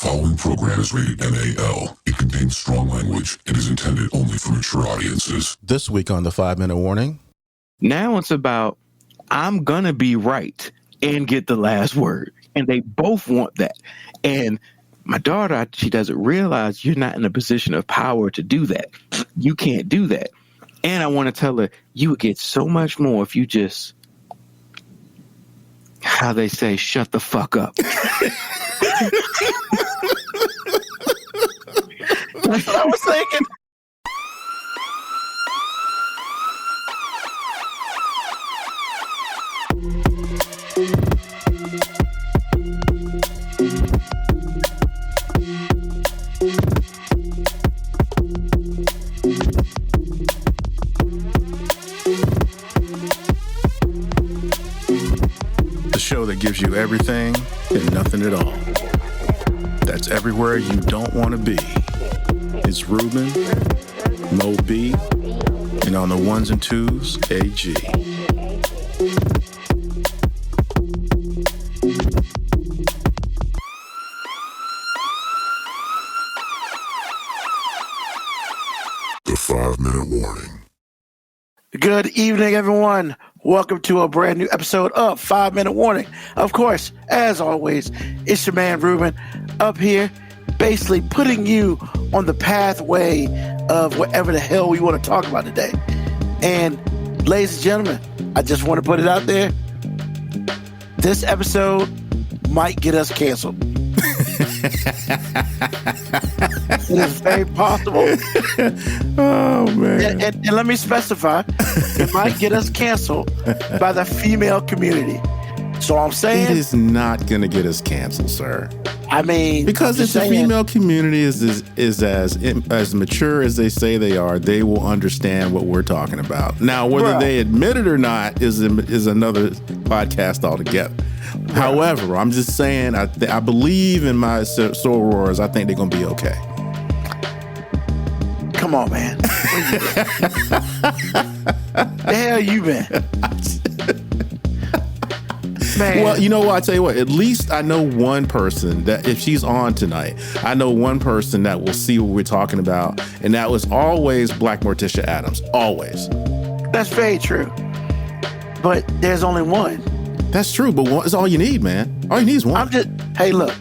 following program is rated NAL. It contains strong language and is intended only for mature audiences. This week on the 5-Minute Warning. Now it's about, I'm going to be right and get the last word. And they both want that. And my daughter, she doesn't realize you're not in a position of power to do that. You can't do that. And I want to tell her, you would get so much more if you just, how they say, shut the fuck up. That's what I was thinking. The show that gives you everything and nothing at all. That's everywhere you don't want to be. It's Ruben, Mo B, and on the ones and twos, AG. The 5-Minute Warning. Good evening, everyone. Welcome to a brand new episode of 5-Minute Warning. Of course, as always, it's your man Ruben up here, basically putting you on the pathway of whatever the hell we want to talk about today. And ladies and gentlemen, I just want to put it out there. This episode might get us canceled. It is very possible. Oh, man. And let me specify, it might get us canceled by the female community. So I'm saying It is not going to get us canceled, sir. I mean, Because if the female community is as mature as they say they are, they will understand what we're talking about. Now, whether they admit it or not is another podcast altogether. However, I'm just saying, I believe in my sorors. I think they're going to be okay. Come on, man. The hell you been? Man. Well, you know what? I tell you what, at least I know one person that if she's on tonight, I know one person that will see what we're talking about. And that was always Black Morticia Adams. Always. That's very true. But there's only one. That's true, but one is all you need, man. All you need is one. Hey, look,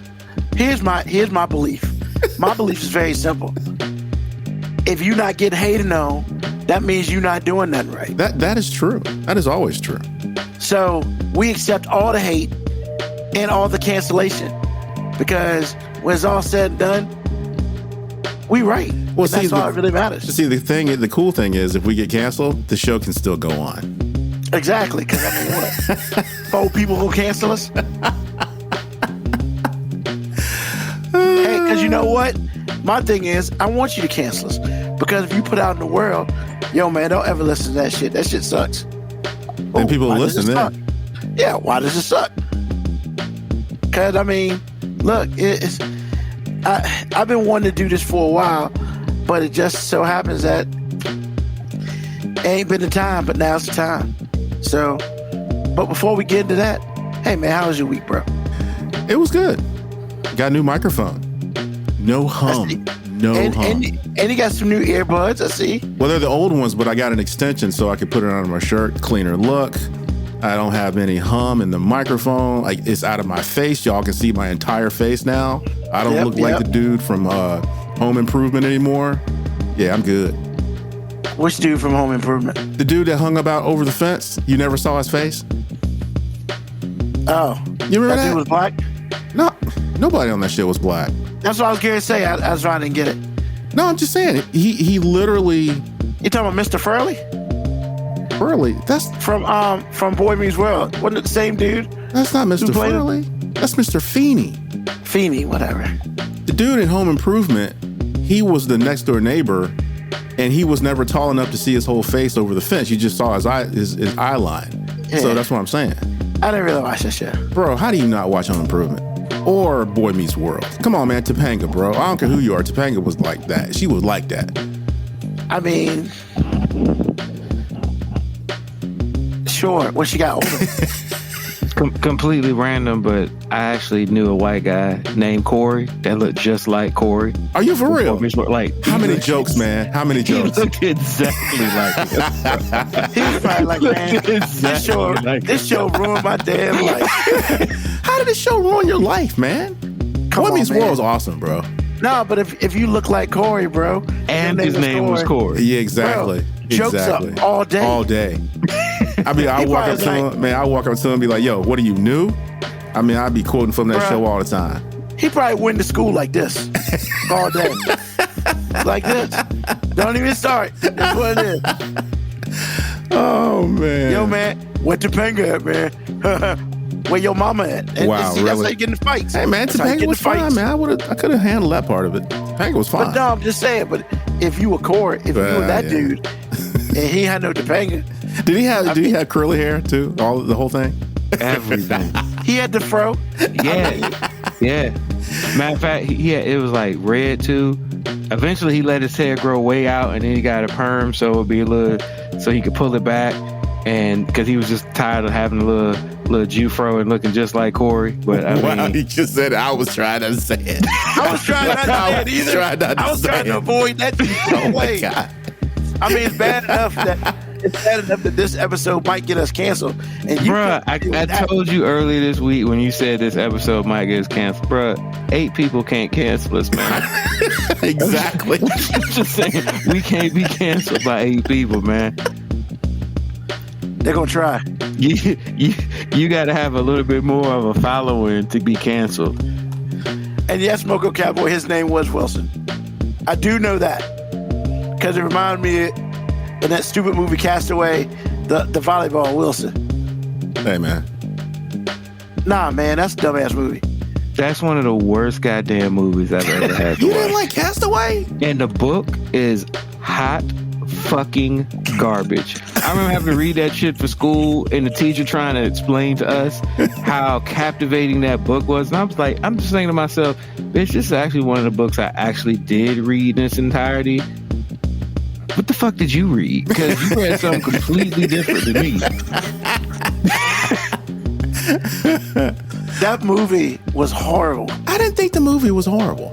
here's my belief. My belief is very simple. If you're not getting hated on, that means you're not doing nothing right. That is true. That is always true. So we accept all the hate and all the cancellation because when it's all said and done, we right. Well, that's all that really matters. See, the cool thing is if we get canceled, the show can still go on. Exactly, because I mean, what? 4 people who cancel us? Hey, because you know what? My thing is, I want you to cancel us. Because if you put out in the world, yo, man, don't ever listen to that shit. That shit sucks. And people will listen then. Yeah, why does it suck? Because, I mean, look, I've been wanting to do this for a while, but it just so happens that it ain't been the time, but now's the time. So, but before we get into that, hey, man, how was your week, bro? It was good. Got a new microphone. No hum. Hum. And you got some new earbuds, I see. Well, they're the old ones, but I got an extension so I could put it on my shirt, cleaner look. I don't have any hum in the microphone. Like, it's out of my face. Y'all can see my entire face now. I don't look like the dude from Home Improvement anymore. Yeah, I'm good. Which dude from Home Improvement? The dude that hung about over the fence. You never saw his face? Oh. You remember that? Dude was black? No, nobody on that shit was black. That's what I was going to say. That's why I didn't get it. No, I'm just saying. He literally... You talking about Mr. Furley? Furley? That's... From Boy Meets World. Wasn't it the same dude? That's not Mr. Furley. That's Mr. Feeney. Feeney, whatever. The dude in Home Improvement, he was the next door neighbor, and he was never tall enough to see his whole face over the fence. You just saw his eye line. Yeah. So that's what I'm saying. I didn't really watch that shit. Bro, how do you not watch Home Improvement? Or Boy Meets World? Come on, man. Topanga, bro. I don't care who you are. Topanga was like that. She was like that. I mean, sure, when she got older. Completely random, but I actually knew a white guy named Corey that looked just like Corey. Are you for real? Like, how many jokes, man? How many jokes? He looked exactly like him. He was probably like, man, this show ruined my damn life. How did this show ruin your life, man? Boy Meets World is awesome, bro. No, but if you look like Corey, bro, and his name was Corey. Yeah, exactly. Bro, jokes up all day. All day. I mean, I walk up to him, man. I walk up to him and be like, "Yo, what are you new?" I mean, I'd be quoting from that show all the time. He probably went to school like this all day, like this. Don't even start. That's what it is. Oh man. Yo, man, where Topanga at, man? Where your mama at? And wow, see, really? That's how you get in the fights. Hey, man, Topanga was fine, man. I could have handled that part of it. Topanga was fine. But no, I'm just saying. But if you were Corey, if you were that dude, and he had no Topanga, did he have curly hair too? The whole thing, everything. He had the fro. Yeah. Matter of fact, it was like red too. Eventually, he let his hair grow way out, and then he got a perm, so it would be a little, so he could pull it back, and because he was just tired of having a little Jew-fro and looking just like Corey. But I mean, he just said I was trying to say it. I was trying not to say it either. I was trying to avoid that. Oh my God. I mean, it's bad enough that this episode might get us canceled. And bruh, I told you earlier this week when you said this episode might get us canceled. Bruh, 8 people can't cancel us, man. Exactly. I'm just saying, we can't be canceled by 8 people, man. They're gonna try. You got to have a little bit more of a following to be canceled. And yes, Moco Cowboy, his name was Wilson. I do know that because it reminded me in that stupid movie Castaway, the volleyball Wilson. Hey, man. Nah, man, that's a dumbass movie. That's one of the worst goddamn movies I've ever had to You watch. didn't like Castaway? And the book is hot fucking garbage. I remember having to read that shit for school and the teacher trying to explain to us how captivating that book was. And I was like, I'm just thinking to myself, bitch, this is actually one of the books I actually did read in its entirety. What the fuck did you read? Because you read something completely different than me. That movie was horrible. I didn't think the movie was horrible.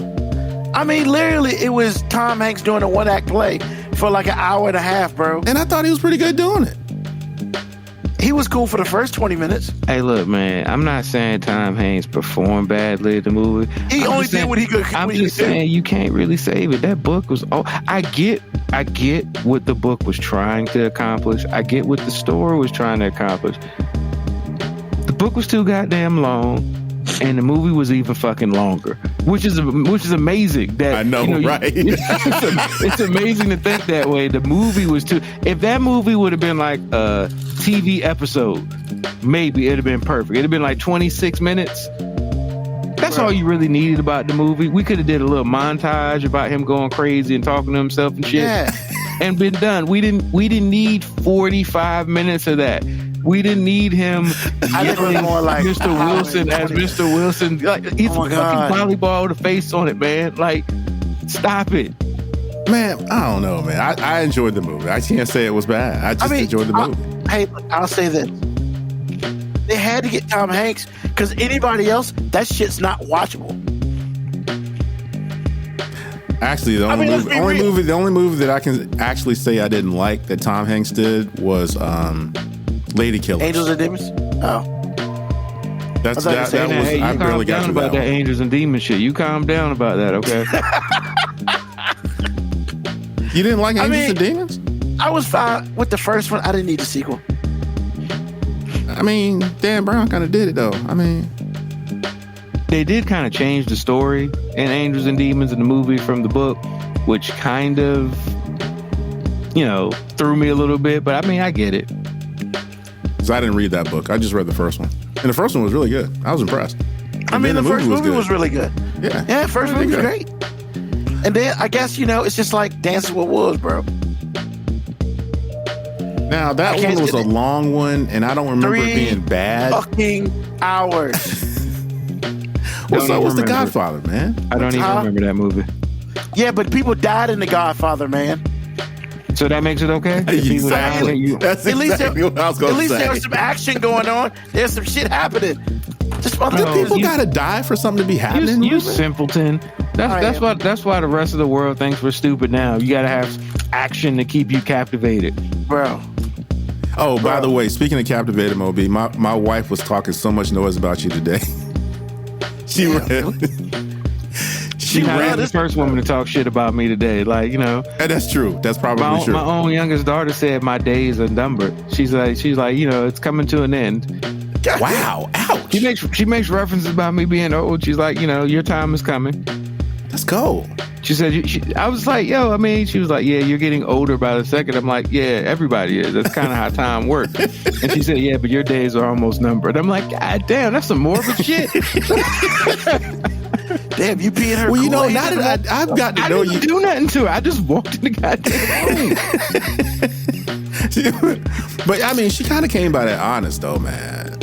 I mean, literally, it was Tom Hanks doing a one-act play for like an hour and a half, bro. And I thought he was pretty good doing it. He was cool for the first 20 minutes. Hey, look, man, I'm not saying Tom Hanks performed badly in the movie. He only did what he could. I'm just saying you can't really save it. That book was. Oh, I get what the book was trying to accomplish. I get what the story was trying to accomplish. The book was too goddamn long, and the movie was even fucking longer, which is amazing. That I know, right? It's amazing to think that way. The movie was too. If that movie would have been like a TV episode, maybe it'd have been perfect. It'd have been like 26 minutes. That's all you really needed about the movie. We could have did a little montage about him going crazy and talking to himself and shit, and been done. We didn't need 45 minutes of that. We didn't need him yelling more like Mr. Wilson as Mr. Wilson. Like, he's a fucking volleyball with a face on it, man. Like, stop it. Man, I don't know, man. I enjoyed the movie. I can't say it was bad. I just enjoyed the movie. I'll say this. They had to get Tom Hanks because anybody else, that shit's not watchable. Actually, the only movie that I can actually say I didn't like that Tom Hanks did was Lady Killers. Angels and Demons? Oh. I barely got you about that Angels and Demons shit. You calm down about that, okay? You didn't like Angels and Demons? I was fine with the first one. I didn't need the sequel. I mean, Dan Brown kind of did it, though. I mean, they did kind of change the story in Angels and Demons in the movie from the book, which kind of, threw me a little bit. But I mean, I get it. Because I didn't read that book. I just read the first one. And the first one was really good. I was impressed. I mean, the first movie was really good. Yeah. Yeah, first movie was great. And then, I guess, it's just like Dancing with Wolves, bro. Now, that one was a long one, and I don't remember it being bad. Fucking hours. What's The Godfather, man? I don't even remember that movie. Yeah, but people died in The Godfather, man. So that makes it okay? If he was Exactly. lying, you- That's At least exactly what I was going At to least say. there was some action going on. There's some shit happening. Just about No, People you- gotta die for something to be happening. You Ruben? simpleton. I am. That's why the rest of the world thinks we're stupid now. You gotta have action to keep you captivated. bro. Oh, by the way, speaking of captivated, Moby, my wife was talking so much noise about you today. She ran. She She's not ran. the first woman to talk shit about me today. Like, you know, And that's true. That's probably my true. own youngest daughter said my days are numbered. She's like, you know, it's coming to an end. Wow. Ouch. She makes references about me being old. She's like, you know, your time is coming. Let's go. She said, I was like, yo, I mean, she was like, yeah, you're getting older by the second. I'm like, yeah, everybody is. That's kind of how time works. And she said, yeah, but your days are almost numbered. I'm like, God damn, that's some morbid shit. Damn, you being her. Well, you know, Kool-Aid now that I've got to I know didn't you. do nothing to her. I just walked in the goddamn room. But I mean, she kind of came by that honest, though, man.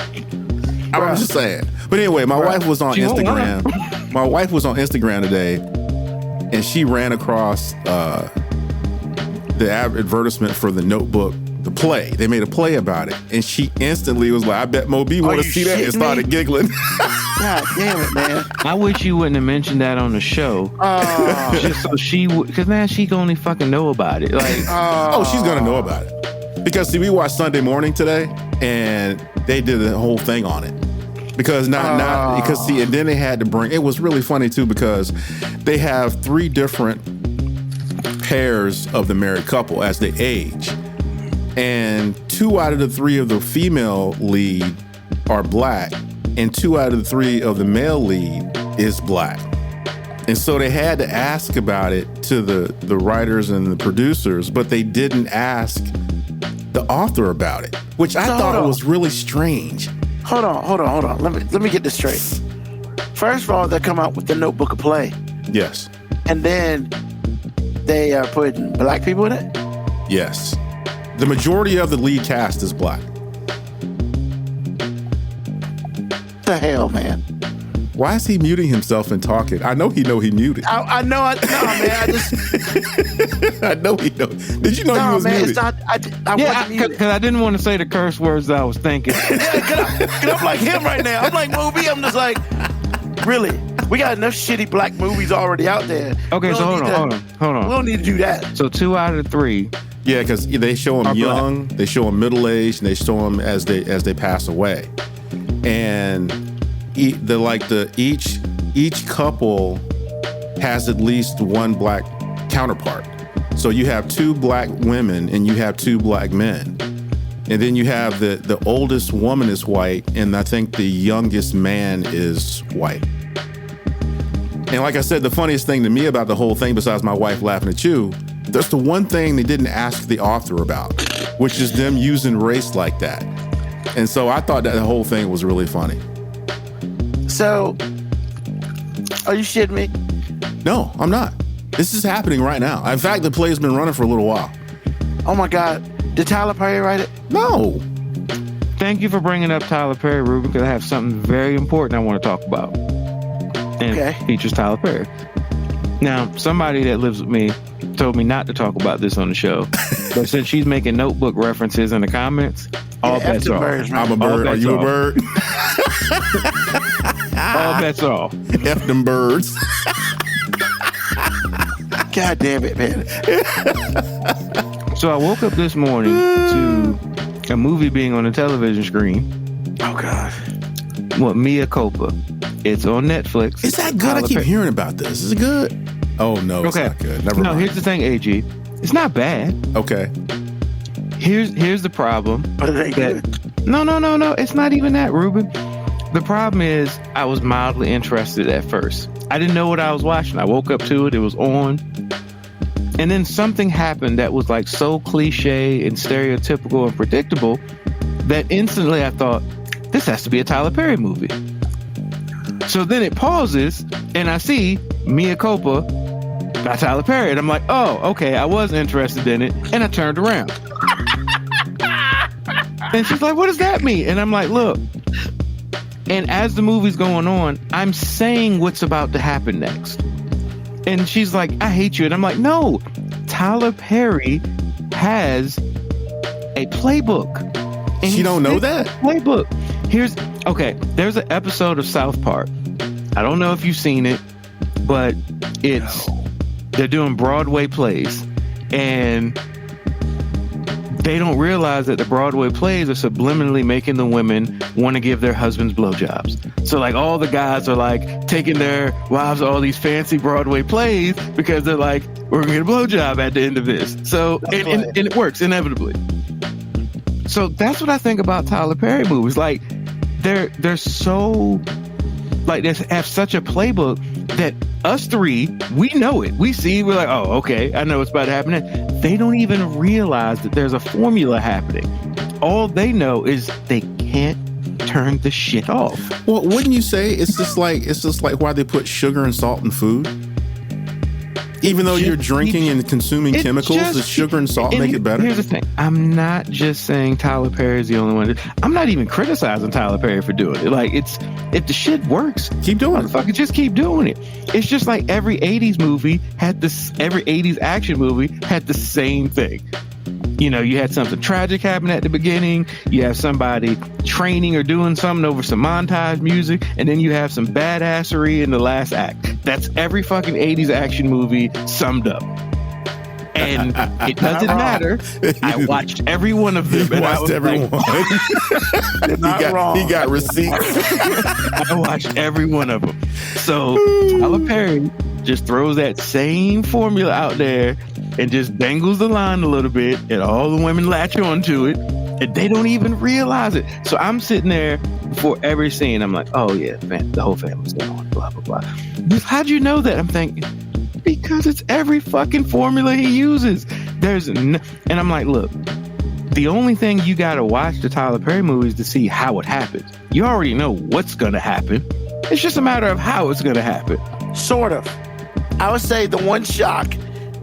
I'm just saying. But anyway, my wife was on She won't Instagram. My wife was on Instagram today, and she ran across the advertisement for the Notebook, the play. They made a play about it, and she instantly was like, "I bet Mo B want to you see that," and shitting started me? giggling. God damn it, man. I wish you wouldn't have mentioned that on the show. Oh, Just so she would, because now she can only fucking know about it. Like, Oh, she's gonna know about it because see, we watched Sunday Morning today, and they did a whole thing on it. Because because see, and then they had to bring. It was really funny too because they have 3 different pairs of the married couple as they age, and 2 out of the 3 of the female lead are black, and 2 out of the 3 of the male lead is black. And so they had to ask about it to the writers and the producers, but they didn't ask the author about it, which I So thought hold on. was really strange. hold on. Let me get this straight. First of all, they come out with the Notebook of Play, Yes. and then they are putting black people in it. Yes. The majority of the lead cast is black. The hell, man. Why is he muting himself and talking? I know he muted. I know. Man. I just I know he know. Did you know he no, was man. muted? It's not. I yeah, wasn't muted. because I didn't want to say the curse words that I was thinking. Cause I'm like him right now. I'm like Moby. I'm just like, really? We got enough shitty black movies already out there. Okay, We so don't hold need on. We don't need to do that. So 2 out of the 3. Yeah, because they show him Are black. young, they show him middle aged, and they show him as they pass away. And each couple has at least 1 black counterpart. So you have 2 black women and you have 2 black men. And then you have the oldest woman is white, and I think the youngest man is white. And like I said, the funniest thing to me about the whole thing, besides my wife laughing at you, that's the one thing they didn't ask the author about, which is them using race like that. And so I thought that the whole thing was really funny. So, are you shitting me? No, I'm not. This is happening right now. In fact, the play's been running for a little while. Oh my God! Did Tyler Perry write it? No. Thank you for bringing up Tyler Perry, Ruben, because I have something very important I want to talk about. And Okay. it features Tyler Perry. Now, somebody that lives with me told me not to talk about this on the show. But since she's making Notebook references in the comments, all Yeah, bets F are the off. birds, man. I'm a All bird. Are bets you a off. bird? All bets are off. F them birds. God damn it, man! So I woke up this morning to a movie being on the television screen. Oh God! What, Mia Culpa. It's on Netflix. Is that good? I Tyler keep Perry- hearing about this. Is it good? Oh, no, it's Okay. not good. Never No, mind. here's the thing, AG. It's not bad. Okay. Here's the problem. But it ain't That, good. no. It's not even that, Ruben. The problem is I was mildly interested at first. I didn't know what I was watching. I woke up to it. It was on. And then something happened that was like so cliche and stereotypical and predictable that instantly I thought, this has to be a Tyler Perry movie. So then it pauses and I see Mia Culpa by Tyler Perry. And I'm like, oh, okay, I was interested in it. And I turned around. And she's like, what does that mean? And I'm like, look. And as the movie's going on, I'm saying what's about to happen next. And she's like, I hate you. And I'm like, no, Tyler Perry has a playbook. And She don't know that? playbook. There's an episode of South Park. I don't know if you've seen it, but they're doing Broadway plays, and they don't realize that the Broadway plays are subliminally making the women want to give their husbands blowjobs. So like all the guys are like taking their wives to all these fancy Broadway plays because they're like, we're gonna get a blowjob at the end of this. So and it works inevitably. So that's what I think about Tyler Perry movies. Like they're so like they have such a playbook that us three, we know it. We see, we're like, oh, okay, I know what's about to happen. They don't even realize that there's a formula happening. All they know is they can't turn the shit off. Well, wouldn't you say it's just like why they put sugar and salt in food? Even though you're drinking and consuming chemicals, does sugar and salt make it better? Here's the thing. I'm not just saying Tyler Perry is the only one. I'm not even criticizing Tyler Perry for doing it. Like, if the shit works, keep doing it. Fucking just keep doing it. It's just like every 80s movie had this, every 80s action movie had the same thing. You know, you had something tragic happen at the beginning. You have somebody training or doing something over some montage music. And then you have some badassery in the last act. That's every fucking 80s action movie summed up. And it doesn't matter. I watched every one of them. You watched every one. He got receipts. I watched every one of them. So Tyler Perry just throws that same formula out there and just dangles the line a little bit, and all the women latch onto it, and they don't even realize it. So I'm sitting there before every scene. I'm like, oh yeah, man, the whole family's going, blah, blah, blah. How'd you know that? I'm thinking, because it's every fucking formula he uses. And I'm like, look, the only thing you got to watch the Tyler Perry movies to see how it happens. You already know what's going to happen. It's just a matter of how it's going to happen. Sort of. I would say the one shock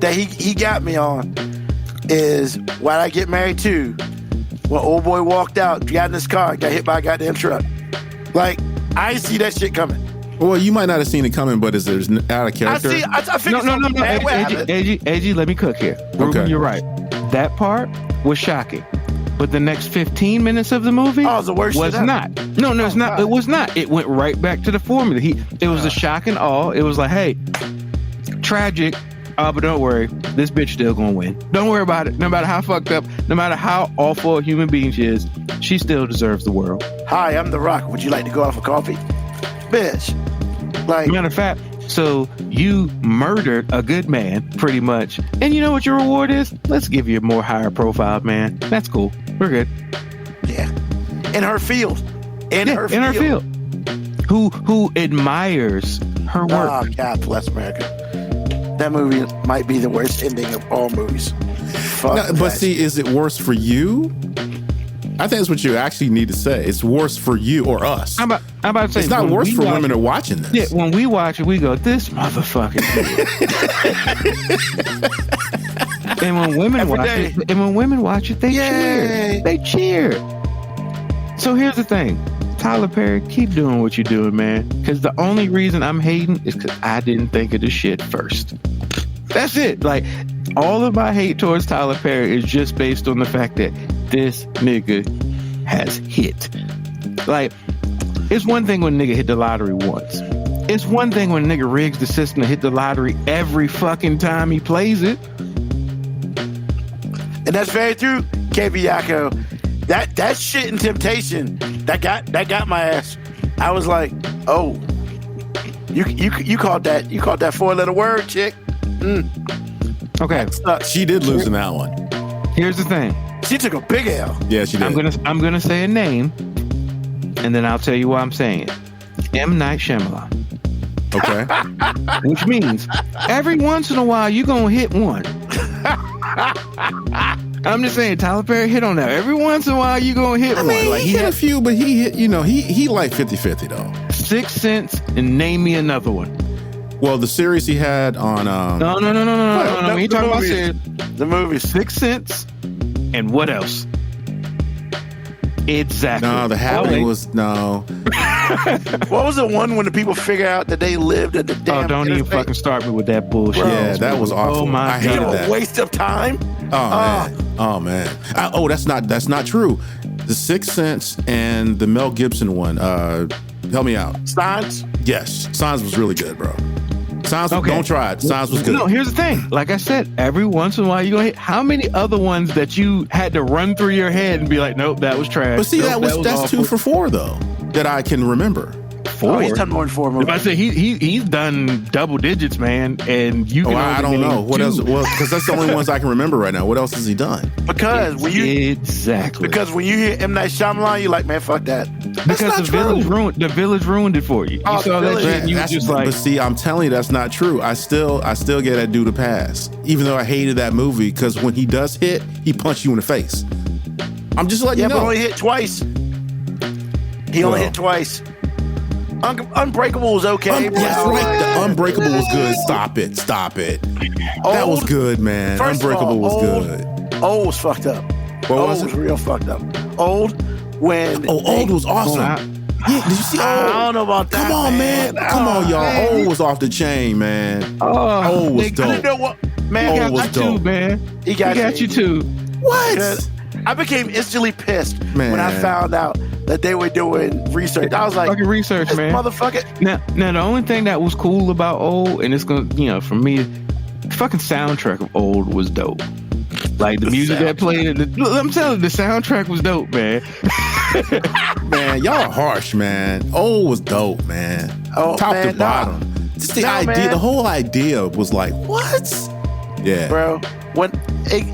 that he got me on is Why'd I Get Married To? When old boy walked out, got in his car, got hit by a goddamn truck. Like, I see that shit coming. Well, you might not have seen it coming, but is there's out of character? I figured no. AG, let me cook here. Ruben, Okay. You're right. That part was shocking. But the next 15 minutes of the movie the worst was shit ever. not. No, it's not. God. It was not. It went right back to the formula. It was a shock and awe. It was like, hey, tragic. But don't worry, this bitch still gonna win. Don't worry about it. No matter how fucked up, no matter how awful a human being she is, she still deserves the world. Hi, I'm The Rock. Would you like to go out for coffee? Bitch. Like, Matter of fact, so you murdered a good man, pretty much. And you know what your reward is? Let's give you a more higher profile man. That's cool. We're good. yeah. In her field. In her field. Who admires her work. Oh, God bless America. That movie might be the worst ending of all movies. Fuck No, but see, is it worse for you? I think that's what you actually need to say. It's worse for you or us. I'm about to say It's not worse for women who are watching this. Yeah, when we watch it, we go, this motherfucker. And when women watch it, they cheer. They cheer. So here's the thing. Tyler Perry, keep doing what you're doing, man. Because the only reason I'm hating is because I didn't think of the shit first. That's it. Like, all of my hate towards Tyler Perry is just based on the fact that this nigga has hit. Like, it's one thing when a nigga hit the lottery once. It's one thing when a nigga rigs the system to hit the lottery every fucking time he plays it. And that's very true, KB Yako. That shit in Temptation, that got my ass. I was like, oh, you called that 4-letter word, chick. Okay, She did lose in that one. here's the thing. She took a big L. Yeah, she did. I'm gonna say a name, and then I'll tell you why I'm saying it. M. Night Shyamalan. Okay. Which means every once in a while you're gonna hit one. I'm just saying, Tyler Perry hit on that. Every once in a while you're gonna hit one. Like he hit a few, but he hit, he like 50-50 though. 6 Sense, and name me another one. Well, the series he had on No. We ain't talking about series. The movie. 6 Sense, and what else? Exactly. No, the happening was no. What was the one when the people figure out that they lived at the damn? Oh, don't even interstate? fucking start me with that bullshit. Bro, Yeah, that was awful. Oh my I hated God. that. A waste of time. Oh man. That's not true. The Sixth Sense and the Mel Gibson one. Help me out. Signs. Yes, Signs was really good, bro. Signs. Okay. Don't try it. Signs was good. No, here's the thing. Like I said, every once in a while you're gonna hit. How many other ones that you had to run through your head and be like, nope, that was trash. But see, nope, that's awful. 2 for 4 though that I can remember. Oh, he's done more than 4 movies. If I say he's done double digits, man, and you can. I don't know what else. Well, because that's the only ones I can remember right now. What else has he done? Because when you exactly hear M. Night Shyamalan, you're like, man, fuck that. because the village ruined it for you. Oh, You saw The that Village. shit and you were just like, but see, I'm telling you, that's not true. I still get that dude a pass, even though I hated that movie. Because when he does hit, he punches you in the face. I'm just letting you But know. only hit twice. He only hit twice. Unbreakable was okay. That's right. The Unbreakable was good. Stop it. That was good, man. First of Unbreakable all, was good. Old was fucked up. What was it? real fucked up. Old when Old was awesome. Yeah, did you see Old? I don't know about that. Come on, man. Come on, y'all. man. Old was off the chain, man. oh, Old was nigga, dope. You know what, man? Old was got you dope. too, man. He He got got you too. What? I became instantly pissed Man. when I found out that they were doing research. I was like, Fucking research, this man. motherfucker. Now, the only thing that was cool about Old, and it's gonna, for me, the fucking soundtrack of Old was dope. Like the music that played, I'm telling you, the soundtrack was dope, man. Man, y'all harsh, man. Old was dope, man. Oh, Top man, to bottom. Just the idea, man. the whole idea was like, what? Yeah. Bro,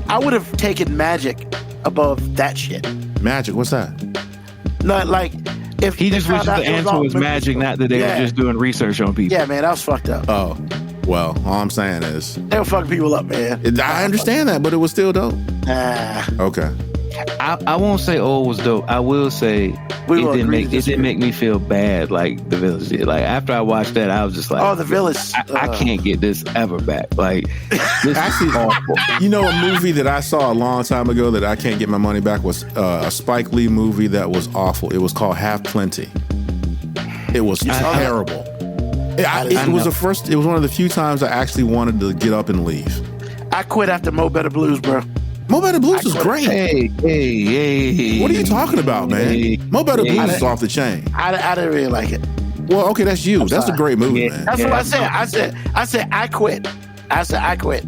I would have taken Magic above that shit. Magic, what's that? Not like if He they just found wishes out the it was answer all was movies. magic, not that they Yeah. were just doing research on people. Yeah, man, that was fucked up. Oh, well, all I'm saying is, They were fucking people up, man. I understand that, but it was still dope. Ah, Okay. I won't say Old was dope. I will say We will it agree to didn't disagree. make me feel bad like The Village did. Like after I watched that, I was just like, oh, The Village. I can't get this ever back. Like this Actually, is awful. You know, a movie that I saw a long time ago that I can't get my money back was a Spike Lee movie that was awful. It was called Half Plenty. It was terrible. It was one of the few times I actually wanted to get up and leave. I quit after Mo Better Blues, bro. Mo Better Blues was great. Hey. What are you talking about, man? Hey. Mo Better Hey. Blues is off the chain. I didn't really like it. Well, okay, that's you. That's a sorry. great movie, Yeah. man. That's what I said. I said I quit. I said I quit.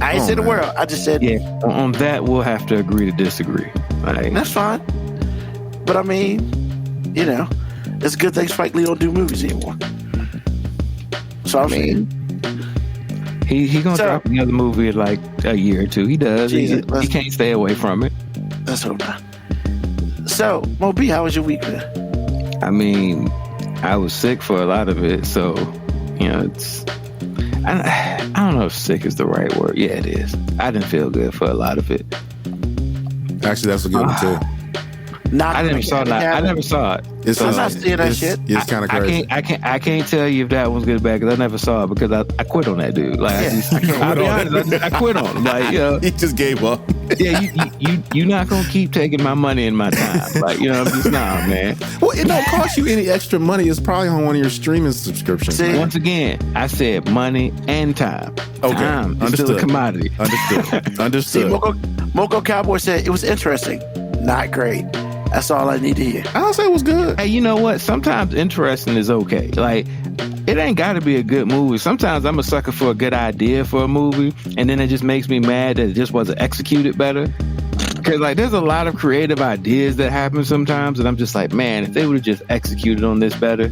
I ain't Oh, say the man. world. I just said Yeah, on that we'll have to agree to disagree. Like, that's fine. But I mean, it's a good thing Spike Lee don't do movies anymore. So I mean, he gonna drop another movie in like a year or two. He does. Jesus, He can't stay away from it. that's what I'm not. So, Mo B, how was your week, man? I mean, I was sick for a lot of it, so it's. I don't know if sick is the right word. Yeah, it is. I didn't feel good for a lot of it. Actually, that's a good one too. Not I never saw that. I never saw it. It's, I'm not seeing that shit. It's kind of crazy. I can't tell you if that one's good or bad because I never saw it because I quit on that dude. Like I'll be honest, I quit on him. Like He just gave up. yeah, you're not gonna keep taking my money and my time. Like I'm just man. Well, it don't cost you any extra money. It's probably on one of your streaming subscriptions. See? man. Once again, I said money and time. Okay, Time is still a commodity. Understood. See, Understood. Moko Cowboy said it was interesting, not great. That's all I need to hear. I don't say it was good. Hey, you know what? Sometimes interesting is okay. Like, it ain't got to be a good movie. Sometimes I'm a sucker for a good idea for a movie, and then it just makes me mad that it just wasn't executed better. Because, like, there's a lot of creative ideas that happen sometimes, and I'm just like, man, if they would have just executed on this better.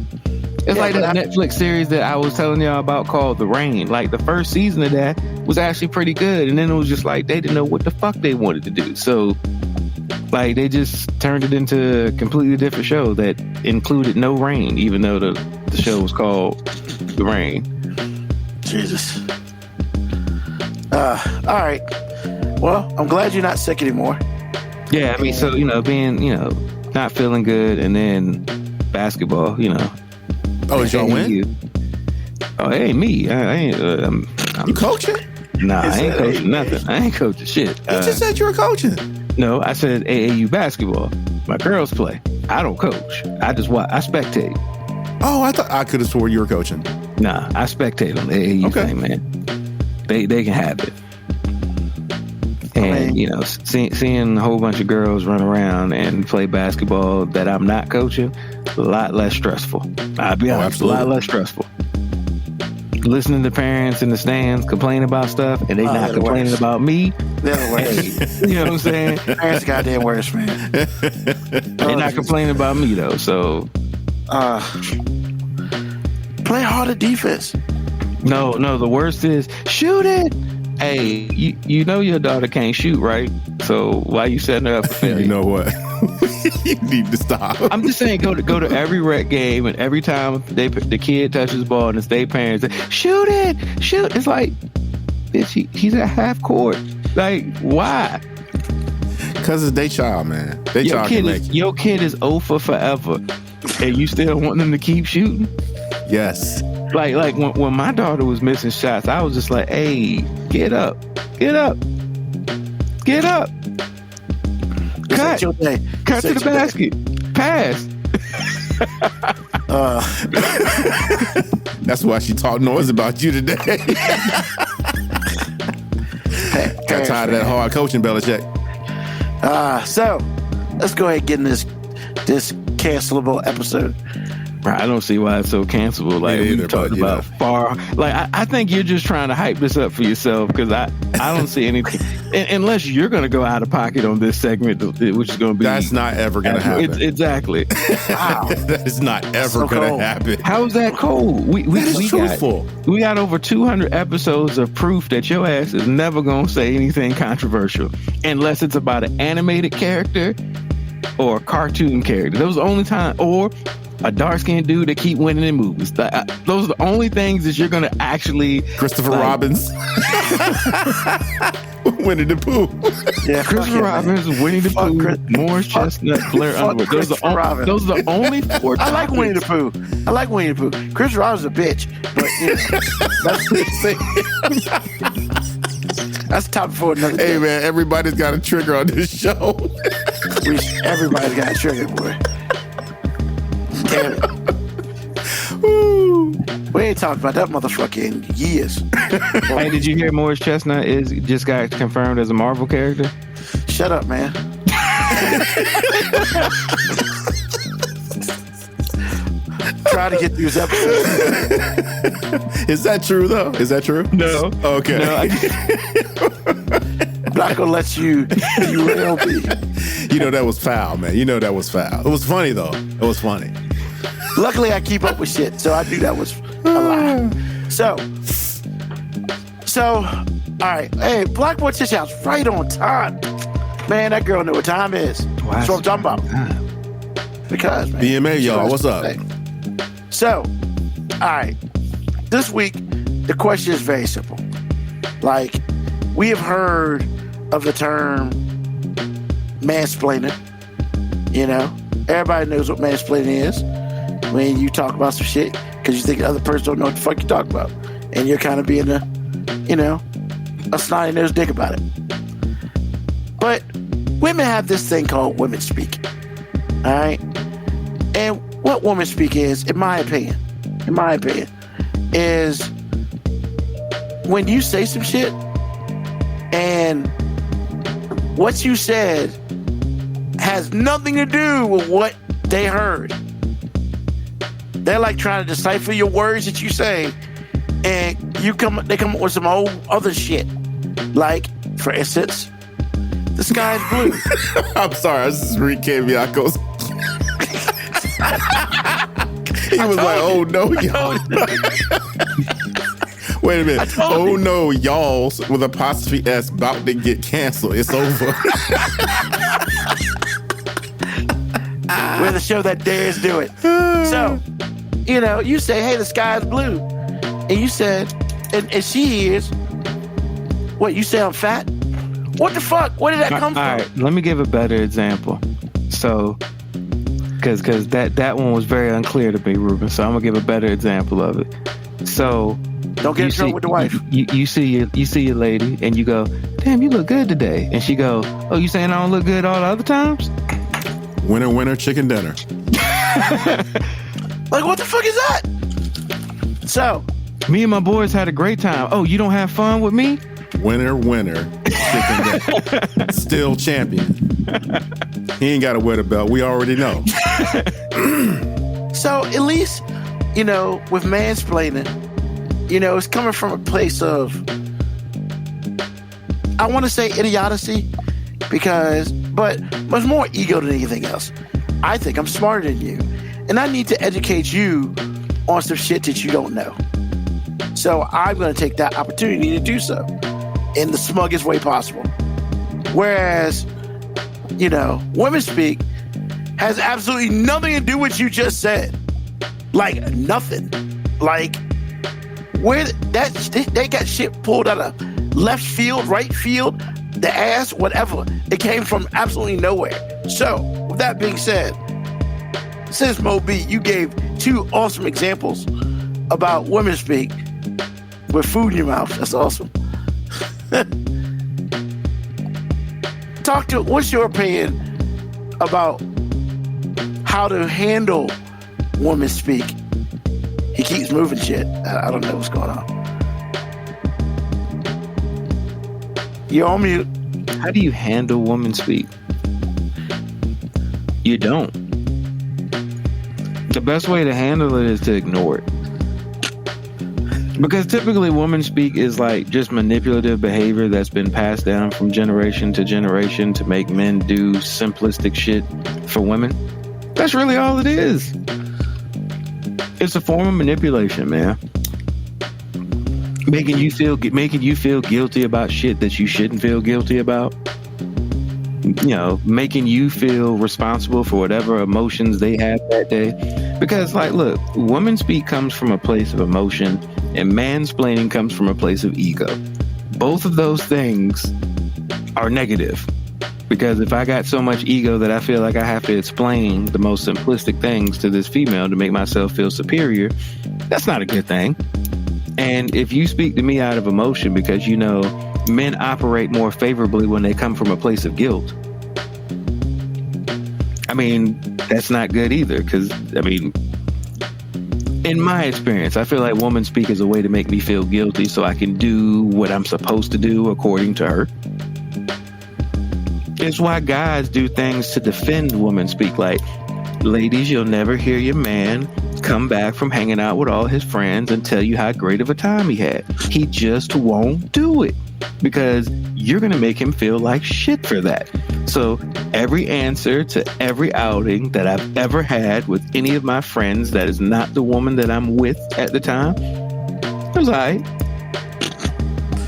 It's like that Netflix series that I was telling y'all about called The Rain. Like, the first season of that was actually pretty good, and then it was just like they didn't know what the fuck they wanted to do. So, like, they just turned it into a completely different show that included no rain, even though the show was called The Rain. Jesus. All right. Well, I'm glad you're not sick anymore. Yeah, I mean, so, being, not feeling good, and then basketball, Oh, did y'all win? Oh, it ain't me. I ain't. You coaching? Nah, I ain't coaching nothing. I ain't coaching shit. You just said you were coaching. No, I said AAU basketball. My girls play. I don't coach. I just watch. I spectate. Oh, I thought I could have swore you were coaching. Nah, I spectate them. You think, man? They can have it. And you know, seeing a whole bunch of girls run around and play basketball that I'm not coaching, a lot less stressful. I'll be honest, a lot less stressful. Listening to parents in the stands complain about stuff, and they not complaining about me. They're the worst. You know what I'm saying? Parents goddamn worse, man. They're not complaining about me though. So, play harder defense. No. The worst is shoot it. Hey, you know your daughter can't shoot, right? So why you setting her up for failure? You know what? You need to stop. I'm just saying, go to every rec game, and every time the kid touches the ball, and it's their parents say, shoot it. It's like, bitch, he's at half court. Like, why? Because it's their child, man. Your kid is 0 for forever, and you still want them to keep shooting? Yes. Like when my daughter was missing shots, I was just like, hey, get up. Cut to the basket. Pass. That's why she talked noise about you today. Got tired of that hard coaching, Belichick. So let's go ahead and get in this cancelable episode. I don't see why it's so cancelable. Like we talked about far. Like I think you're just trying to hype this up for yourself, because I don't see anything unless you're going to go out of pocket on this segment, which is going to be. That's not ever going to happen. Exactly. Wow. That is not ever going to happen. How is that cold? We truthful. We got over 200 episodes of proof that your ass is never going to say anything controversial unless it's about an animated character or a cartoon character. Those are the only time, or a dark-skinned dude that keep winning in movies. Those are the only things that you're going to actually... Christopher Robbins. Winnie the Pooh. Yeah, Christopher Robbins, Winnie the Pooh, Morris Chestnut, Blair Underwood. Those are the only four. I like Winnie the Pooh. Christopher Robbins is a bitch, but that's top for another day. Hey man, everybody's got a trigger on this show. Everybody's got a trigger, boy. Damn it. We ain't talked about that motherfucker in years. Hey, did you hear Morris Chestnut just got confirmed as a Marvel character? Shut up, man. Try to get these episodes. Is that true though? Is that true? No. Okay. No, I'm not gonna let you derail me. You know that was foul, man. It was funny though. It was funny. Luckily, I keep up with shit, so I knew that was a lie. So, all right. Hey, Black Boy Tish House, right on time. Man, that girl knew what time is. That's what I'm talking about. Because, man. BMA, y'all, what's up? So, all right. This week, the question is very simple. Like, we have heard of the term mansplaining. You know, everybody knows what mansplaining is. When you talk about some shit because you think the other person don't know what the fuck you talk about, and you're kind of being a snotty-nosed dick about it. But women have this thing called womanspeak. All right, and what womanspeak is, in my opinion, is when you say some shit and what you said has nothing to do with what they heard. They're like trying to decipher your words that you say, and they come up with some old other shit. Like, for instance, the sky is blue. I'm sorry, this is Rick Bianco's. He was like, "Oh no, y'all." Wait a minute. Oh no, y'all's with apostrophe S about to get canceled. It's over. We're the show that dares do it. So, you say, hey, the sky is blue. And you said, and she hears, what, you say I'm fat? What the fuck? Where did that come from? All right, let me give a better example. So, because that one was very unclear to me, Ruben. So I'm going to give a better example of it. So, don't get in trouble with the wife. You see your lady and you go, damn, you look good today. And she go, oh, you saying I don't look good all the other times? Winner, winner, chicken dinner. Like, what the fuck is that? So, me and my boys had a great time. Oh, you don't have fun with me? Winner, winner, chicken dinner. Still champion. He ain't got to wear the belt. We already know. So at least, with mansplaining, it's coming from a place of, I want to say idiocy, but it's more ego than anything else. I think I'm smarter than you, and I need to educate you on some shit that you don't know. So I'm going to take that opportunity to do so in the smuggest way possible. Whereas, women speak has absolutely nothing to do with what you just said. Like nothing. Like where they got shit pulled out of left field, right field, the ass, whatever. It came from absolutely nowhere. So with that being said, since Mo B, you gave 2 awesome examples about women speak with food in your mouth. That's awesome. What's your opinion about how to handle women speak? He keeps moving shit. I don't know what's going on. You're on mute. How do you handle women speak? You don't. The best way to handle it is to ignore it. Because typically women speak is like just manipulative behavior that's been passed down from generation to generation to make men do simplistic shit for women. That's really all it is. It's a form of manipulation, man. Making you feel guilty about shit that you shouldn't feel guilty about. Making you feel responsible for whatever emotions they have that day. Because, look, women speak comes from a place of emotion, and mansplaining comes from a place of ego. Both of those things are negative. Because if I got so much ego that I feel like I have to explain the most simplistic things to this female to make myself feel superior, that's not a good thing. And if you speak to me out of emotion because men operate more favorably when they come from a place of guilt, that's not good either. Because, in my experience, I feel like woman speak is a way to make me feel guilty so I can do what I'm supposed to do according to her. It's why guys do things to defend woman speak. Like, ladies, you'll never hear your man come back from hanging out with all his friends and tell you how great of a time he had. He just won't do it because you're going to make him feel like shit for that. So every answer to every outing that I've ever had with any of my friends that is not the woman that I'm with at the time, it was all right.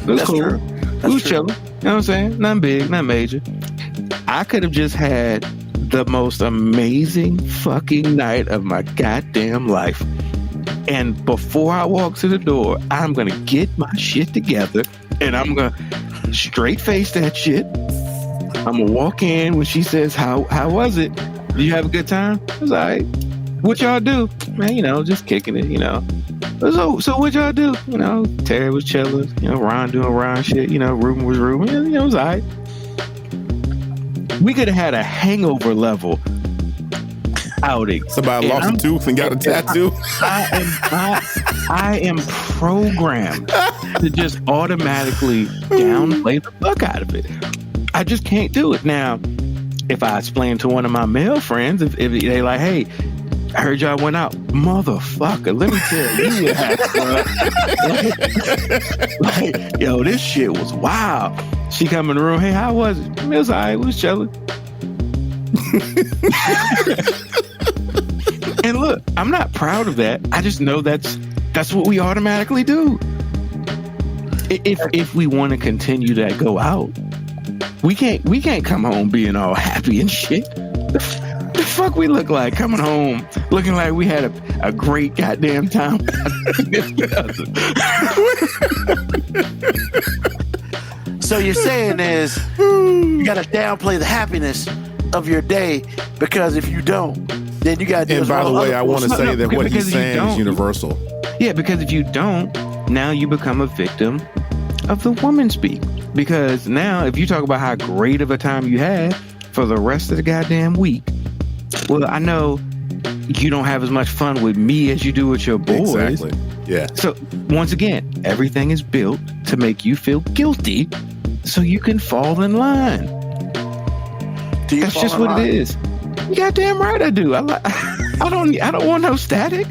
It was cool. It was chilling. You know what I'm saying? Nothing big, nothing major. I could have just had the most amazing fucking night of my goddamn life. And before I walk to the door, I'm going to get my shit together and I'm going to straight face that shit. I'm going to walk in when she says, how was it? Did you have a good time? I was like, what y'all do? Man, just kicking it, So what y'all do? Terry was chilling, Ron doing Ron shit, Ruben was Ruben, it was all right. We could have had a hangover level outing. Somebody lost a tooth and got a tattoo. I am programmed to just automatically downplay the fuck out of it. I just can't do it. Now, if I explain to one of my male friends, if they like, hey, I heard y'all went out, motherfucker, let me tell you what happened. Yo, this shit was wild. She come in the room, hey, how was it? It was all right, we was chilling. And look, I'm not proud of that. I just know that's what we automatically do. If we want to continue to go out, we can't come home being all happy and shit. The fuck we look like coming home looking like we had a great goddamn time. So you're saying is you gotta downplay the happiness of your day because if you don't, then you gotta do. And by the way, I want to say that what he's saying is universal. Yeah, because if you don't, now you become a victim of the woman speak. Because now if you talk about how great of a time you had for the rest of the goddamn week, well, I know you don't have as much fun with me as you do with your boys. Exactly. Yeah. So once again, everything is built to make you feel guilty so you can fall in line. That's just what it is. You goddamn right I do. I don't want no static.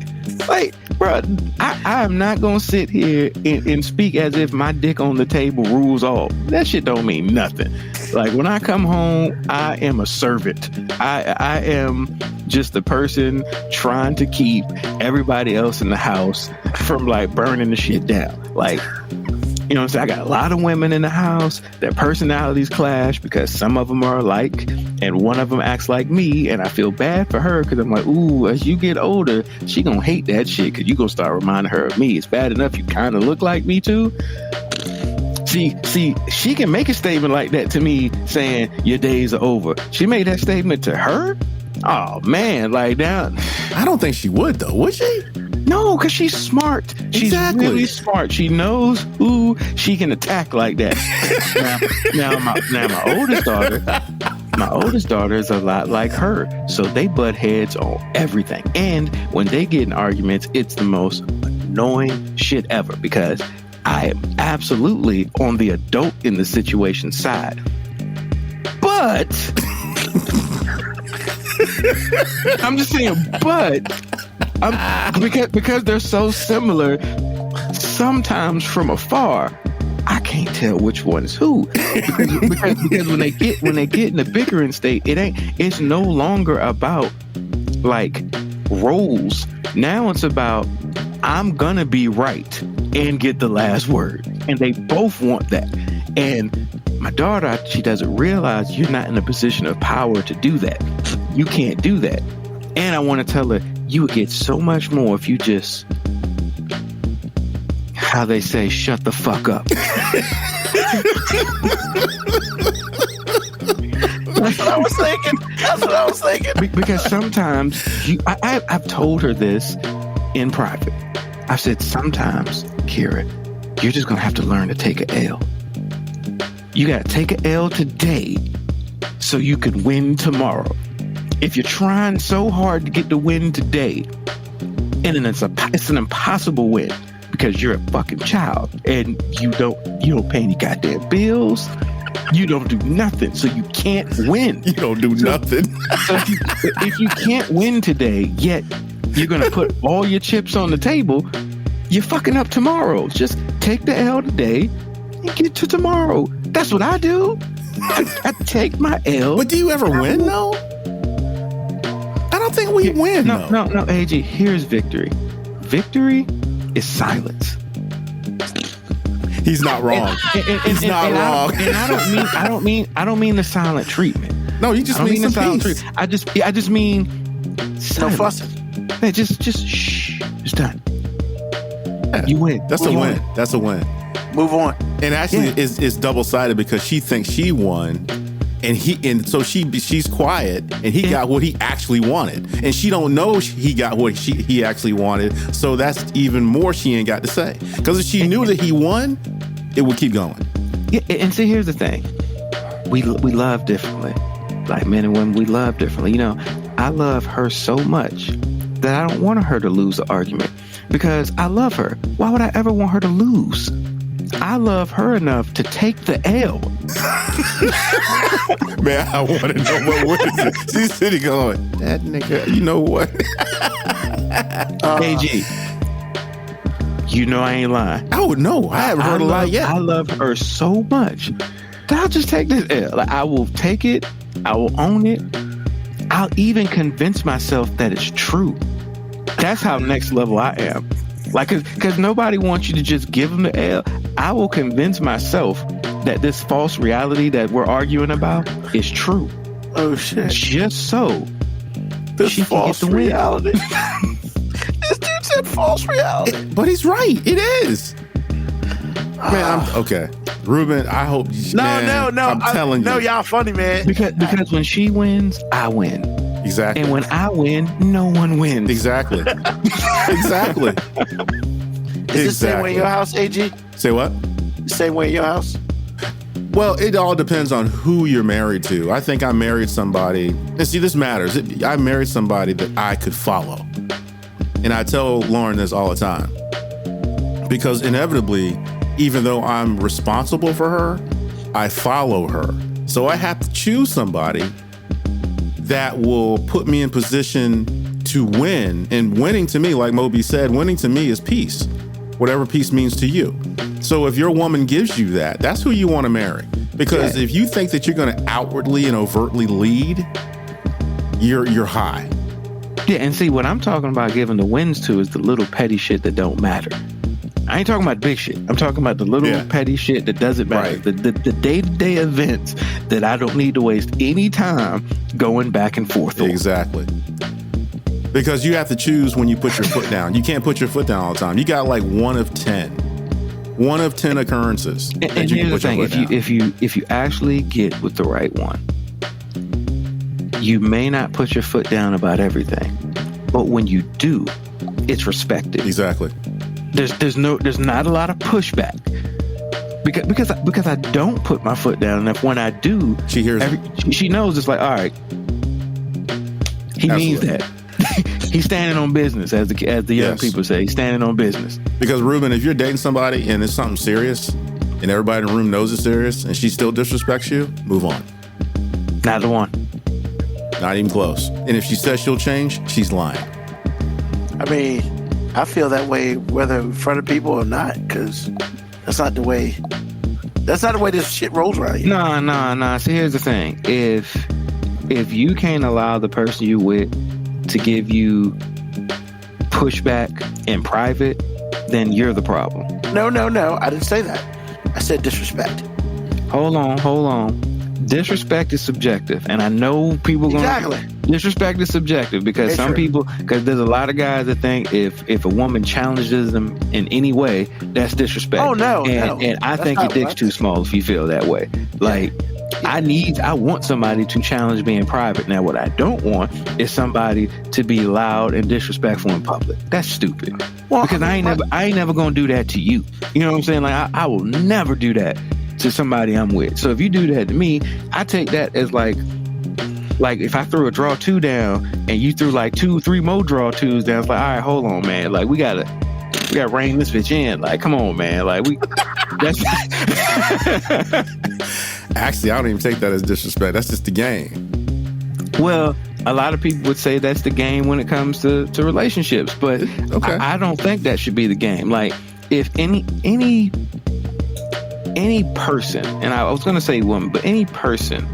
Like, bro, I am not gonna sit here and speak as if my dick on the table rules all. That shit don't mean nothing. Like, when I come home, I am a servant. I am just the person trying to keep everybody else in the house from like burning the shit down. Like, you know what I'm saying? I got a lot of women in the house. Their personalities clash because some of them are alike and one of them acts like me, and I feel bad for her because I'm like, ooh, as you get older, she gonna hate that shit because you gonna start reminding her of me. It's bad enough you kind of look like me too. See, she can make a statement like that to me saying your days are over. She made that statement to her? Oh man, like that. I don't think she would though, would she? No, because she's smart. She's really smart. She knows who she can attack like that. now my oldest daughter is a lot like her. So they butt heads on everything. And when they get in arguments, it's the most annoying shit ever because I am absolutely on the adult in the situation side. But I'm just saying, because they're so similar, sometimes from afar, I can't tell which one is who. Because when they get in the bickering state, it's no longer about like roles. Now it's about I'm gonna be right and get the last word. And they both want that. And my daughter, she doesn't realize you're not in a position of power to do that. You can't do that. And I want to tell her, you would get so much more if you just, how they say, shut the fuck up. That's what I was thinking. Because sometimes, I've told her this in private. I've said, sometimes, Kira, you're just going to have to learn to take an L. You got to take an L today so you can win tomorrow. If you're trying so hard to get the win today, and then it's an impossible win because you're a fucking child and you don't pay any goddamn bills, you don't do nothing, so you can't win. You don't do nothing. So if you can't win today, yet you're gonna put all your chips on the table, you're fucking up tomorrow. Just take the L today and get to tomorrow. That's what I do. I take my L. But do you ever win though? I don't think we win. No, AG, here's victory. Victory is silence. He's not wrong. He's not wrong. I don't mean the silent treatment. No, you just mean some peace. I just mean silence. No fussing. Hey, just shh. It's done. Yeah. You win. That's a win. That's a win. Move on. And actually, it's double-sided because she thinks she won, and so she's quiet, and he got what he actually wanted, and she don't know he got what he actually wanted. So that's even more she ain't got to say. Because if she knew that he won, it would keep going. Yeah, and see, here's the thing: we love differently. Like men and women, we love differently. You know, I love her so much that I don't want her to lose the argument because I love her. Why would I ever want her to lose? I love her enough to take the L. Man, I want to know what is it? She's sitting going, that nigga, you know what? AG, you know I ain't lying. Oh, no, I haven't heard a lie yet. I love her so much that I'll just take this L. Like, I will take it. I will own it. I'll even convince myself that it's true. That's how next level I am. Like, because nobody wants you to just give them the L. I will convince myself that this false reality that we're arguing about is true. Oh, shit. Just so this she false can get the reality. This dude said false reality. But he's right. It is. Man, okay. Ruben, I hope you... No. I'm telling you. No, y'all funny, man. Because when she wins, I win. Exactly. And when I win, no one wins. Exactly. Exactly. Is it the same way in your house, AG? Say what? The same way in your house? Well, it all depends on who you're married to. I think I married somebody, and see, this matters. I married somebody that I could follow. And I tell Lauren this all the time. Because inevitably, even though I'm responsible for her, I follow her. So I have to choose somebody that will put me in position to win. And winning to me, like Moby said, winning to me is peace, whatever peace means to you. So if your woman gives you that, that's who you want to marry. Because if you think that you're going to outwardly and overtly lead, you're high. Yeah, and see, what I'm talking about giving the wins to is the little petty shit that don't matter. I ain't talking about big shit. I'm talking about the little petty shit that doesn't matter. Right. The day-to-day events that I don't need to waste any time going back and forth on. Exactly. Because you have to choose when you put your foot down. You can't put your foot down all the time. You got like one of 10 occurrences. And here's the thing: if you actually get with the right one, you may not put your foot down about everything, but when you do, it's respected. Exactly. There's not a lot of pushback because I don't put my foot down enough. When I do, she hears she knows it's like, all right, he means that. He's standing on business, as the young people say. He's standing on business. Because Ruben, if you're dating somebody and it's something serious, and everybody in the room knows it's serious, and she still disrespects you, move on. Not the one. Not even close. And if she says she'll change, she's lying. I mean, I feel that way whether in front of people or not, because that's not the way this shit rolls around here. No. See, here's the thing: if you can't allow the person you with to give you pushback in private, then you're the problem. No. I didn't say that. I said disrespect. Hold on. Disrespect is subjective, and I know people disrespect is subjective because because there's a lot of guys that think if a woman challenges them in any way, that's disrespect. Oh no, and I think your dick's too small if you feel that way. Like I want somebody to challenge me in private. Now, what I don't want is somebody to be loud and disrespectful in public. That's stupid. Well, because I ain't never gonna do that to you. You know what I'm saying? Like I will never do that to somebody I'm with. So if you do that to me, I take that as like if I threw a draw 2 down and you threw like 2-3 more draw 2s down, it's like, all right, hold on, man. Like we gotta rein this bitch in. Like, come on, man. Like that's Actually, I don't even take that as disrespect. That's just the game. Well, a lot of people would say that's the game when it comes to relationships, but I don't think that should be the game. Like if any person, and I was going to say woman, but any person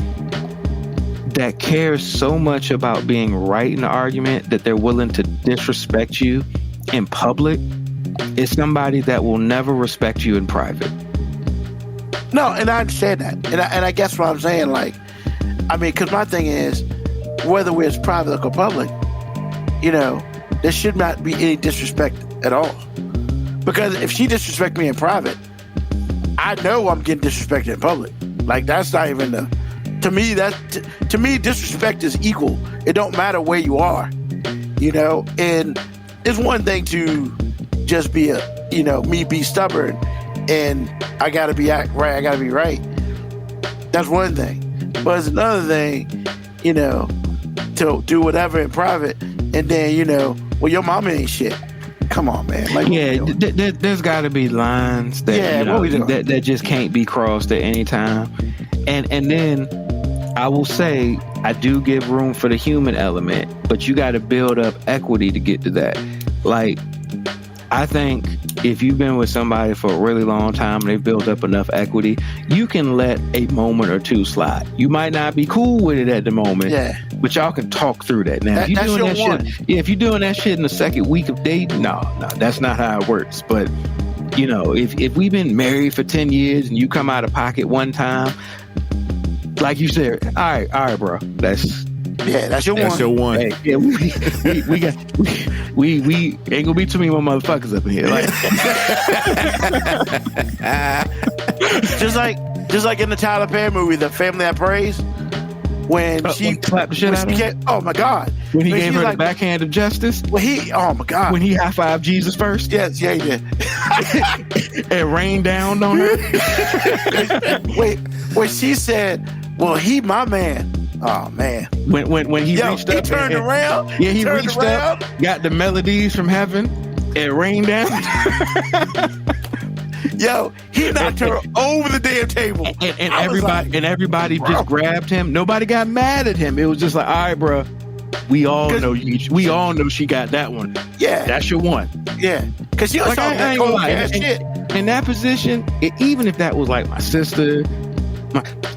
that cares so much about being right in the argument that they're willing to disrespect you in public is somebody that will never respect you in private. No, and I understand that. And I guess what I'm saying, like, I mean, because my thing is, whether it's private or public, there should not be any disrespect at all. Because if she disrespects me in private, I know I'm getting disrespected in public. Like, that's not even to me, disrespect is equal. It don't matter where you are, and it's one thing to just be me be stubborn and I gotta be right. That's one thing. But it's another thing, to do whatever in private and then, your mama ain't shit. Come on, man. Like, there's got to be lines that that just can't be crossed at any time. And then I will say I do give room for the human element, but you got to build up equity to get to that. Like, I think if you've been with somebody for a really long time and they've built up enough equity, you can let a moment or two slide. You might not be cool with it at the moment, but y'all can talk through that. Now, if you're doing that shit in the second week of dating, no, that's not how it works. But if we've been married for 10 years and you come out of pocket one time, like you said, all right, bro, that's your one. That's your one. Hey, we ain't gonna be too many more motherfuckers up in here. Like, just like in the Tyler Perry movie, The Family That Prays, when she slapped the shit out of her. Oh my God, When he gave her the backhand of justice? Oh my God. When he high-fived Jesus first? Yes, yeah, he did. It rained down on her? Wait, when she said, well, he my man. Oh, man. When he reached up. He turned around. Yeah, he reached up, got the melodies from heaven. It rained down. Yo, he knocked her over the damn table. And everybody just grabbed him. Nobody got mad at him. It was just like, all right, bro. We all know she got that one. Yeah. That's your one. Yeah. Because she was talking that cold ass shit. In that position, even if that was like my sister,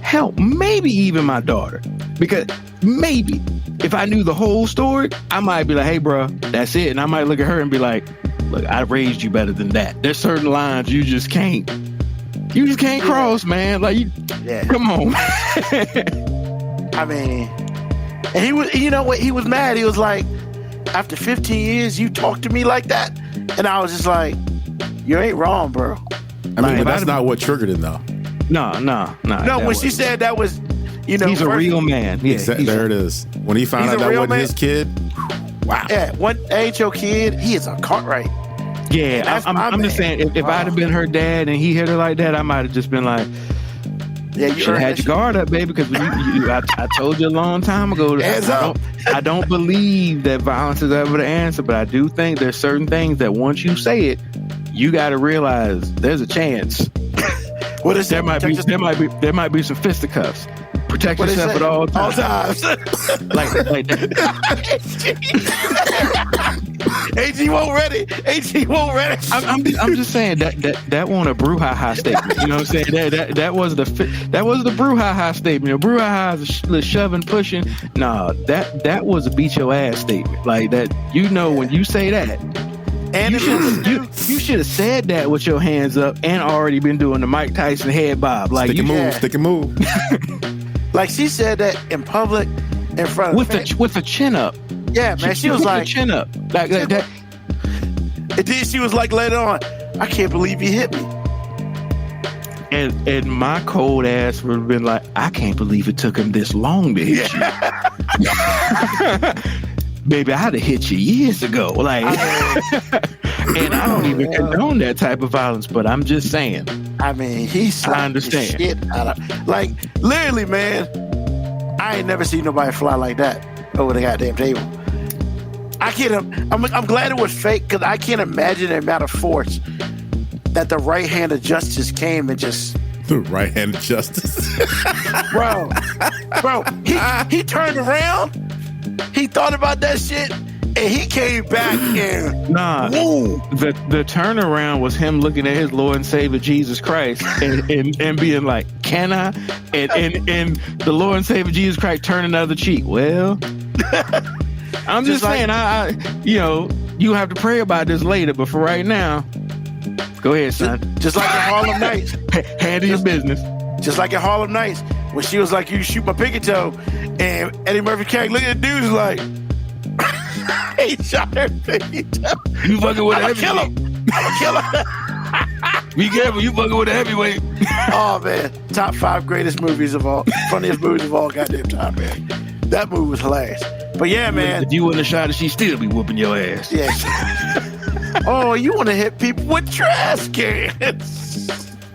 hell, maybe even my daughter. Because maybe if I knew the whole story, I might be like, hey, bro, that's it. And I might look at her and be like, look, I raised you better than that. There's certain lines you just can't cross, man. Like, come on. I mean, and he was, you know what? He was mad. He was like, after 15 years, you talk to me like that? And I was just like, you ain't wrong, bro. I mean, but that's not what triggered him, though. No, when she said that was, you know, he's a real man. Yeah, there it is. When he found out that wasn't his kid, wow. Yeah, that ain't your kid. He is a Cartwright. Yeah, I'm just saying, if I'd have been her dad and he hit her like that, I might have just been like, yeah, you should have had your guard up, baby, because I told you a long time ago that I don't believe that violence is ever the answer, but I do think there's certain things that once you say it, you got to realize there's a chance. What is there might be some fisticuffs. Protect yourself at all times. like that. AG won't ready. I'm just saying that wasn't a brouhaha statement. You know what I'm saying? That was the brouhaha statement. The brouhaha is the shoving, pushing. No, that was a beat your ass statement. Like that. You know, when you say that. And you should have said that with your hands up and already been doing the Mike Tyson head bob. Like stick and move. Like she said that in public, in front of with a chin up. Yeah, man. She was like chin up like that. And then she was like later on, I can't believe he hit me. And my cold ass would have been like, I can't believe it took him this long to hit you. Baby, I'd have hit you years ago. Like, and I don't even condone that type of violence, but I'm just saying. I mean, he slapped the shit out of, like, literally, man. I ain't never seen nobody fly like that over the goddamn table. I can't. I'm glad it was fake because I can't imagine the amount of force that the right hand of justice came and just. The right hand of justice, bro. He turned around. He thought about that shit, and he came back and boom. The turnaround was him looking at his Lord and Savior Jesus Christ and being like, "Can I?" And the Lord and Savior Jesus Christ turned another cheek. Well, I'm just saying, I you have to pray about this later, but for right now, go ahead, son. Just like in Harlem Nights, handle your business. Just like in Harlem Nights, when she was like, "You shoot my pinky toe." And Eddie Murphy can't look at the dude like, he shot her pinky toe. You fucking with a heavyweight. I'm gonna kill her. Be careful, you fucking with a heavyweight. Oh, man. Top 5 greatest movies of all, funniest movies of all goddamn time, man. That movie was hilarious. But yeah, man. If you wouldn't have shot her, she'd still be whooping your ass. Yeah. Oh, you want to hit people with trash cans.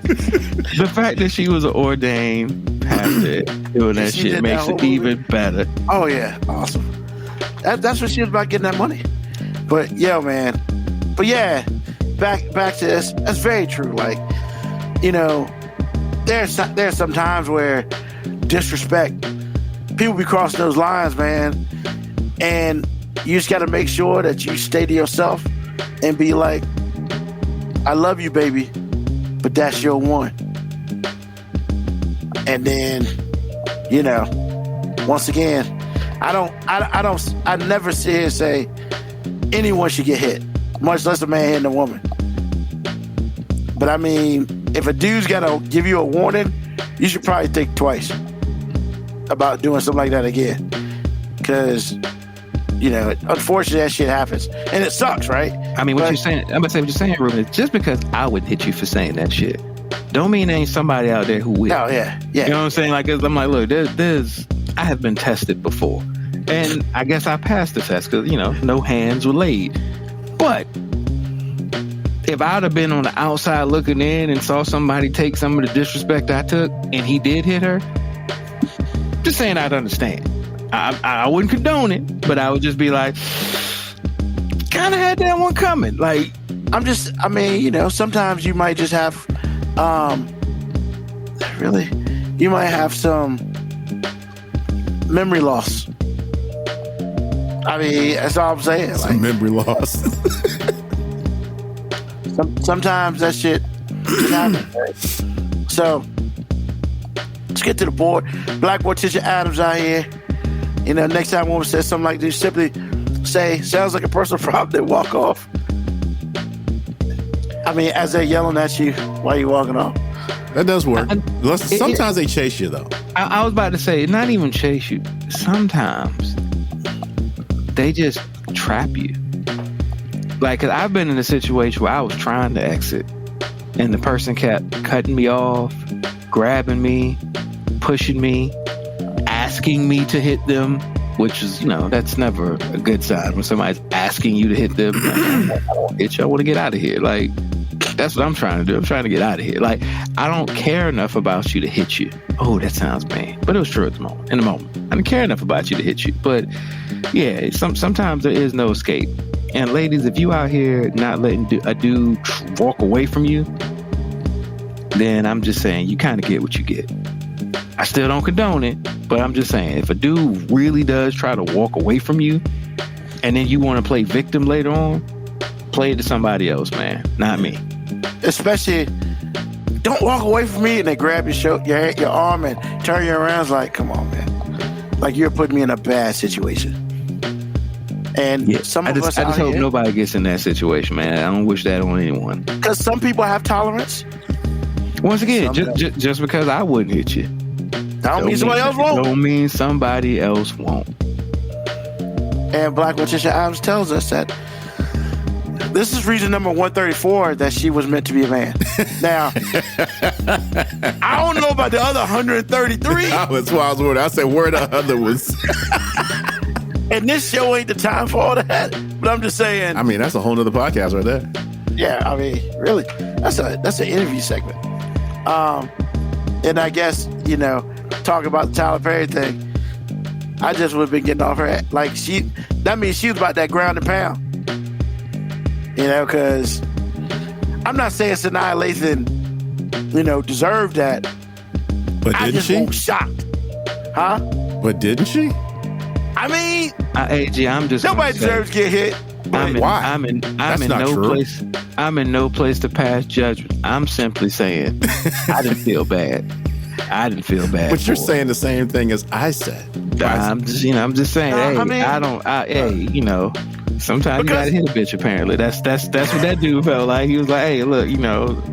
The fact that she was an ordained pastor doing that shit makes it even better. Oh yeah, awesome. That's what she was about, getting that money. But yeah, man. But yeah, back to this. That's very true. Like, you know, there's some times where disrespect, people be crossing those lines, man, and you just got to make sure that you stay to yourself and be like, I love you, baby, but that's your one. And then, you know, once again, I never sit here and say anyone should get hit, much less a man hitting a woman. But I mean, if a dude's got to give you a warning, you should probably think twice about doing something like that again. Because, you know, unfortunately that shit happens. And it sucks, right? I mean, what you're saying, I'm going to say what you're saying, Ruben, is just because I would hit you for saying that shit, don't mean there ain't somebody out there who will. Oh, yeah. You know what I'm saying? Like, I'm like, look, there's I have been tested before. And I guess I passed the test because, no hands were laid. But if I'd have been on the outside looking in and saw somebody take some of the disrespect I took and he did hit her, just saying I'd understand. I wouldn't condone it, but I would just be like, kind of had that one coming. Like, sometimes you might just have, you might have some memory loss. I mean, that's all I'm saying. Some memory loss. Sometimes that shit happens. So, let's get to the board. Black Morticia Adams out here. Next time a woman says something like this, simply say, sounds like a personal problem, then walk off. I mean, as they're yelling at you while you're walking off. That does work. Sometimes they chase you, though. I was about to say, not even chase you. Sometimes they just trap you. Like, cause I've been in a situation where I was trying to exit and the person kept cutting me off, grabbing me, pushing me, asking me to hit them, which is, that's never a good sign when somebody's asking you to hit them. I don't hit you. I want to get out of here. Like, that's what I'm trying to do. I'm trying to get out of here. Like, I don't care enough about you to hit you. Oh, that sounds mean. But it was true at the moment. In the moment. I didn't care enough about you to hit you. But yeah, sometimes there is no escape. And ladies, if you out here not letting a dude walk away from you, then I'm just saying you kind of get what you get. I still don't condone it, but I'm just saying if a dude really does try to walk away from you and then you want to play victim later on, play it to somebody else, man. Not me. Especially, don't walk away from me and they grab your arm and turn you around. It's like, come on, man. Like, you're putting me in a bad situation. And yeah, I just hope nobody gets in that situation, man. I don't wish that on anyone. Because some people have tolerance. Once again, just because I wouldn't hit you, don't mean somebody else won't. Don't mean somebody else won't. And Black Morticia Adams tells us that this is reason number 134 that she was meant to be a man. Now, I don't know about the other 133. That's why I was wondering. I said, where the other ones? And this show ain't the time for all that. But I'm just saying. I mean, that's a whole nother podcast right there. Yeah, I mean, really, that's an interview segment. And I guess, talk about the Tyler Perry thing. I just would have been getting off her. Like, that means she was about that ground and pound. Because I'm not saying Sanaa Lathan, deserved that. But didn't she? I just shocked. Huh? But didn't she? I mean, AG, I'm just nobody deserves to get hit. Why? I'm in no place to pass judgment. I'm simply saying I didn't feel bad. But you're saying the same thing as I said. I'm just saying. Sometimes you gotta hit a bitch. Apparently, that's what that dude felt like. He was like, "Hey, look,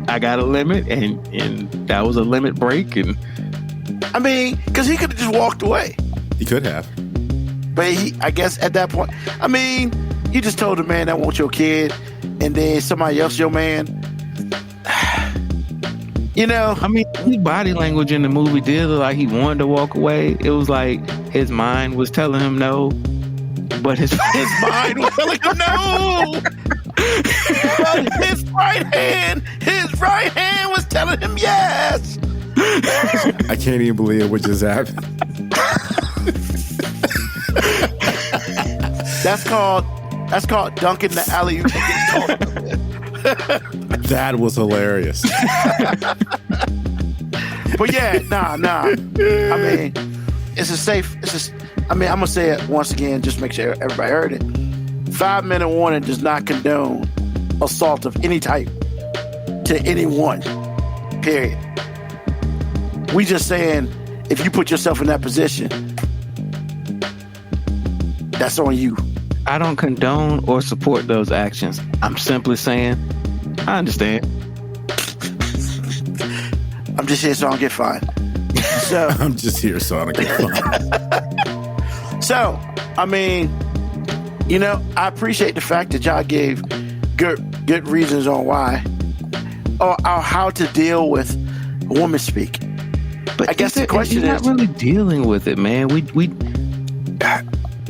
I got a limit, and that was a limit break." And I mean, because he could have just walked away. He could have. But I guess at that point, I mean, you just told the man that wants your kid, and then somebody else your man. I mean, his body language in the movie did look like he wanted to walk away. It was like his mind was telling him no, but his mind was telling him no. But his right hand was telling him yes. I can't even believe what just happened. That's called dunking the alley-oop. That was hilarious. But yeah, nah. I mean, I'm gonna say it once again, just make sure everybody heard it. 5-minute warning does not condone assault of any type to anyone. Period. We just saying, if you put yourself in that position, that's on you. I don't condone or support those actions. I'm simply saying, I understand. I'm just here so I don't get fined. So I'm just here so I don't get fined. So, I mean, I appreciate the fact that y'all gave good reasons on why or how to deal with woman speak. But I guess the question is not really dealing with it, man.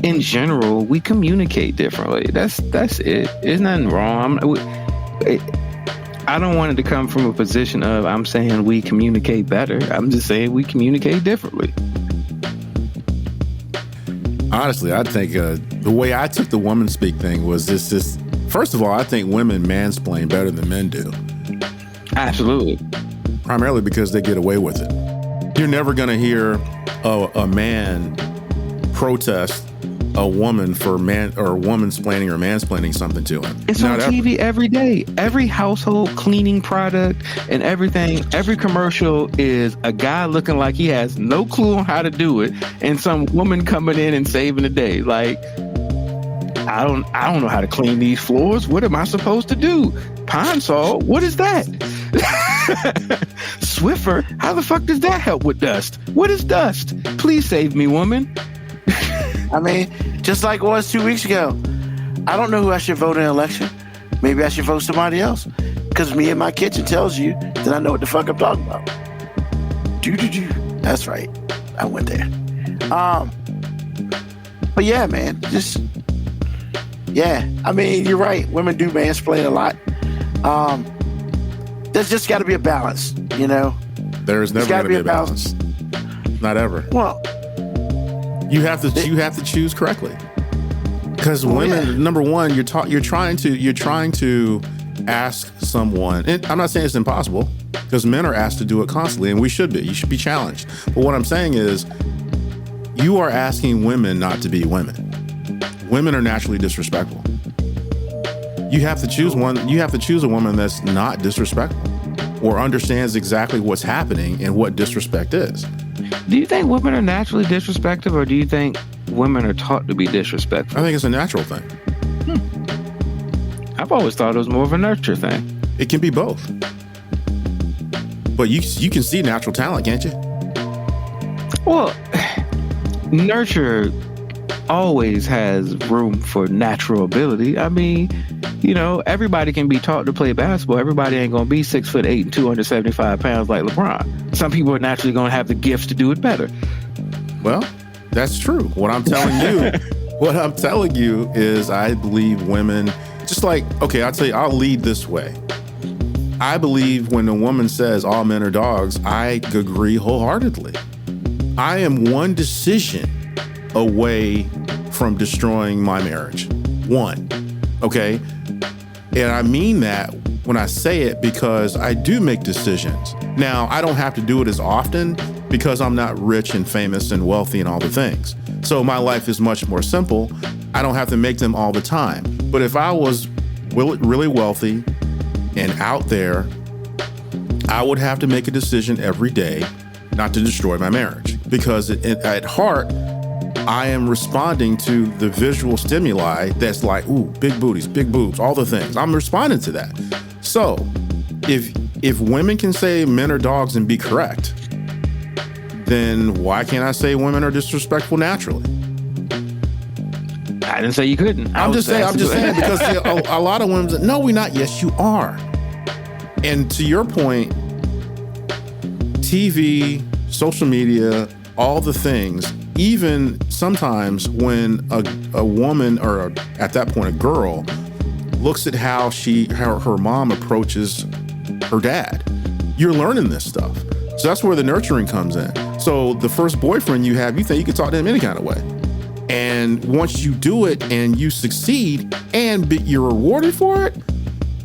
in general, we communicate differently. That's it. There's nothing wrong. I don't want it to come from a position of I'm saying we communicate better. I'm just saying we communicate differently. Honestly, I think the way I took the woman speak thing was this. First of all, I think women mansplain better than men do. Absolutely. Primarily because they get away with it. You're never going to hear a man protest a woman for womansplaining or mansplaining something to him. It's on TV every day. Every household cleaning product and everything, every commercial is a guy looking like he has no clue on how to do it, and some woman coming in and saving the day. Like, I don't know how to clean these floors. What am I supposed to do? Pine Sol? What is that? Swiffer? How the fuck does that help with dust? What is dust? Please save me, woman. I mean, just like it was 2 weeks ago. I don't know who I should vote in an election. Maybe I should vote somebody else. Because me in my kitchen tells you that I know what the fuck I'm talking about. That's right. I went there. But yeah, man. I mean, you're right. Women do mansplain a lot. There's just got to be a balance, you know? There's never going to be a balance. Not ever. Well, you have to choose correctly, because women, number one, you're trying to ask someone, and I'm not saying it's impossible, because men are asked to do it constantly, and you should be challenged. But what I'm saying is, you are asking women not to be women. Women are naturally disrespectful. You have to choose one. You have to choose a woman that's not disrespectful or understands exactly what's happening and what disrespect is. Do you think women are naturally disrespectful, or do you think women are taught to be disrespectful? I think it's a natural thing. I've always thought it was more of a nurture thing. It can be both. But you can see natural talent, can't you? Well, nurture always has room for natural ability. I mean, you know, everybody can be taught to play basketball. Everybody ain't going to be 6'8" and 275 pounds like LeBron. Some people are naturally going to have the gifts to do it better. Well, that's true. What I'm telling you is I believe women, just like, okay, I'll lead this way. I believe when a woman says all men are dogs, I agree wholeheartedly. I am one decision away from destroying my marriage. One. Okay? And I mean that when I say it, because I do make decisions. Now, I don't have to do it as often because I'm not rich and famous and wealthy and all the things. So my life is much more simple. I don't have to make them all the time. But if I was really wealthy and out there, I would have to make a decision every day not to destroy my marriage, because at heart, I am responding to the visual stimuli that's like, ooh, big booties, big boobs, all the things. I'm responding to that. So if women can say men are dogs and be correct, then why can't I say women are disrespectful naturally? I didn't say you couldn't. I'm just saying because a lot of women say, no, we're not. Yes, you are. And to your point, TV, social media, all the things, even sometimes when a woman, or at that point a girl, looks at how her mom approaches her dad, you're learning this stuff. So that's where the nurturing comes in. So the first boyfriend you have, you think you can talk to him any kind of way. And once you do it and you succeed and you're rewarded for it,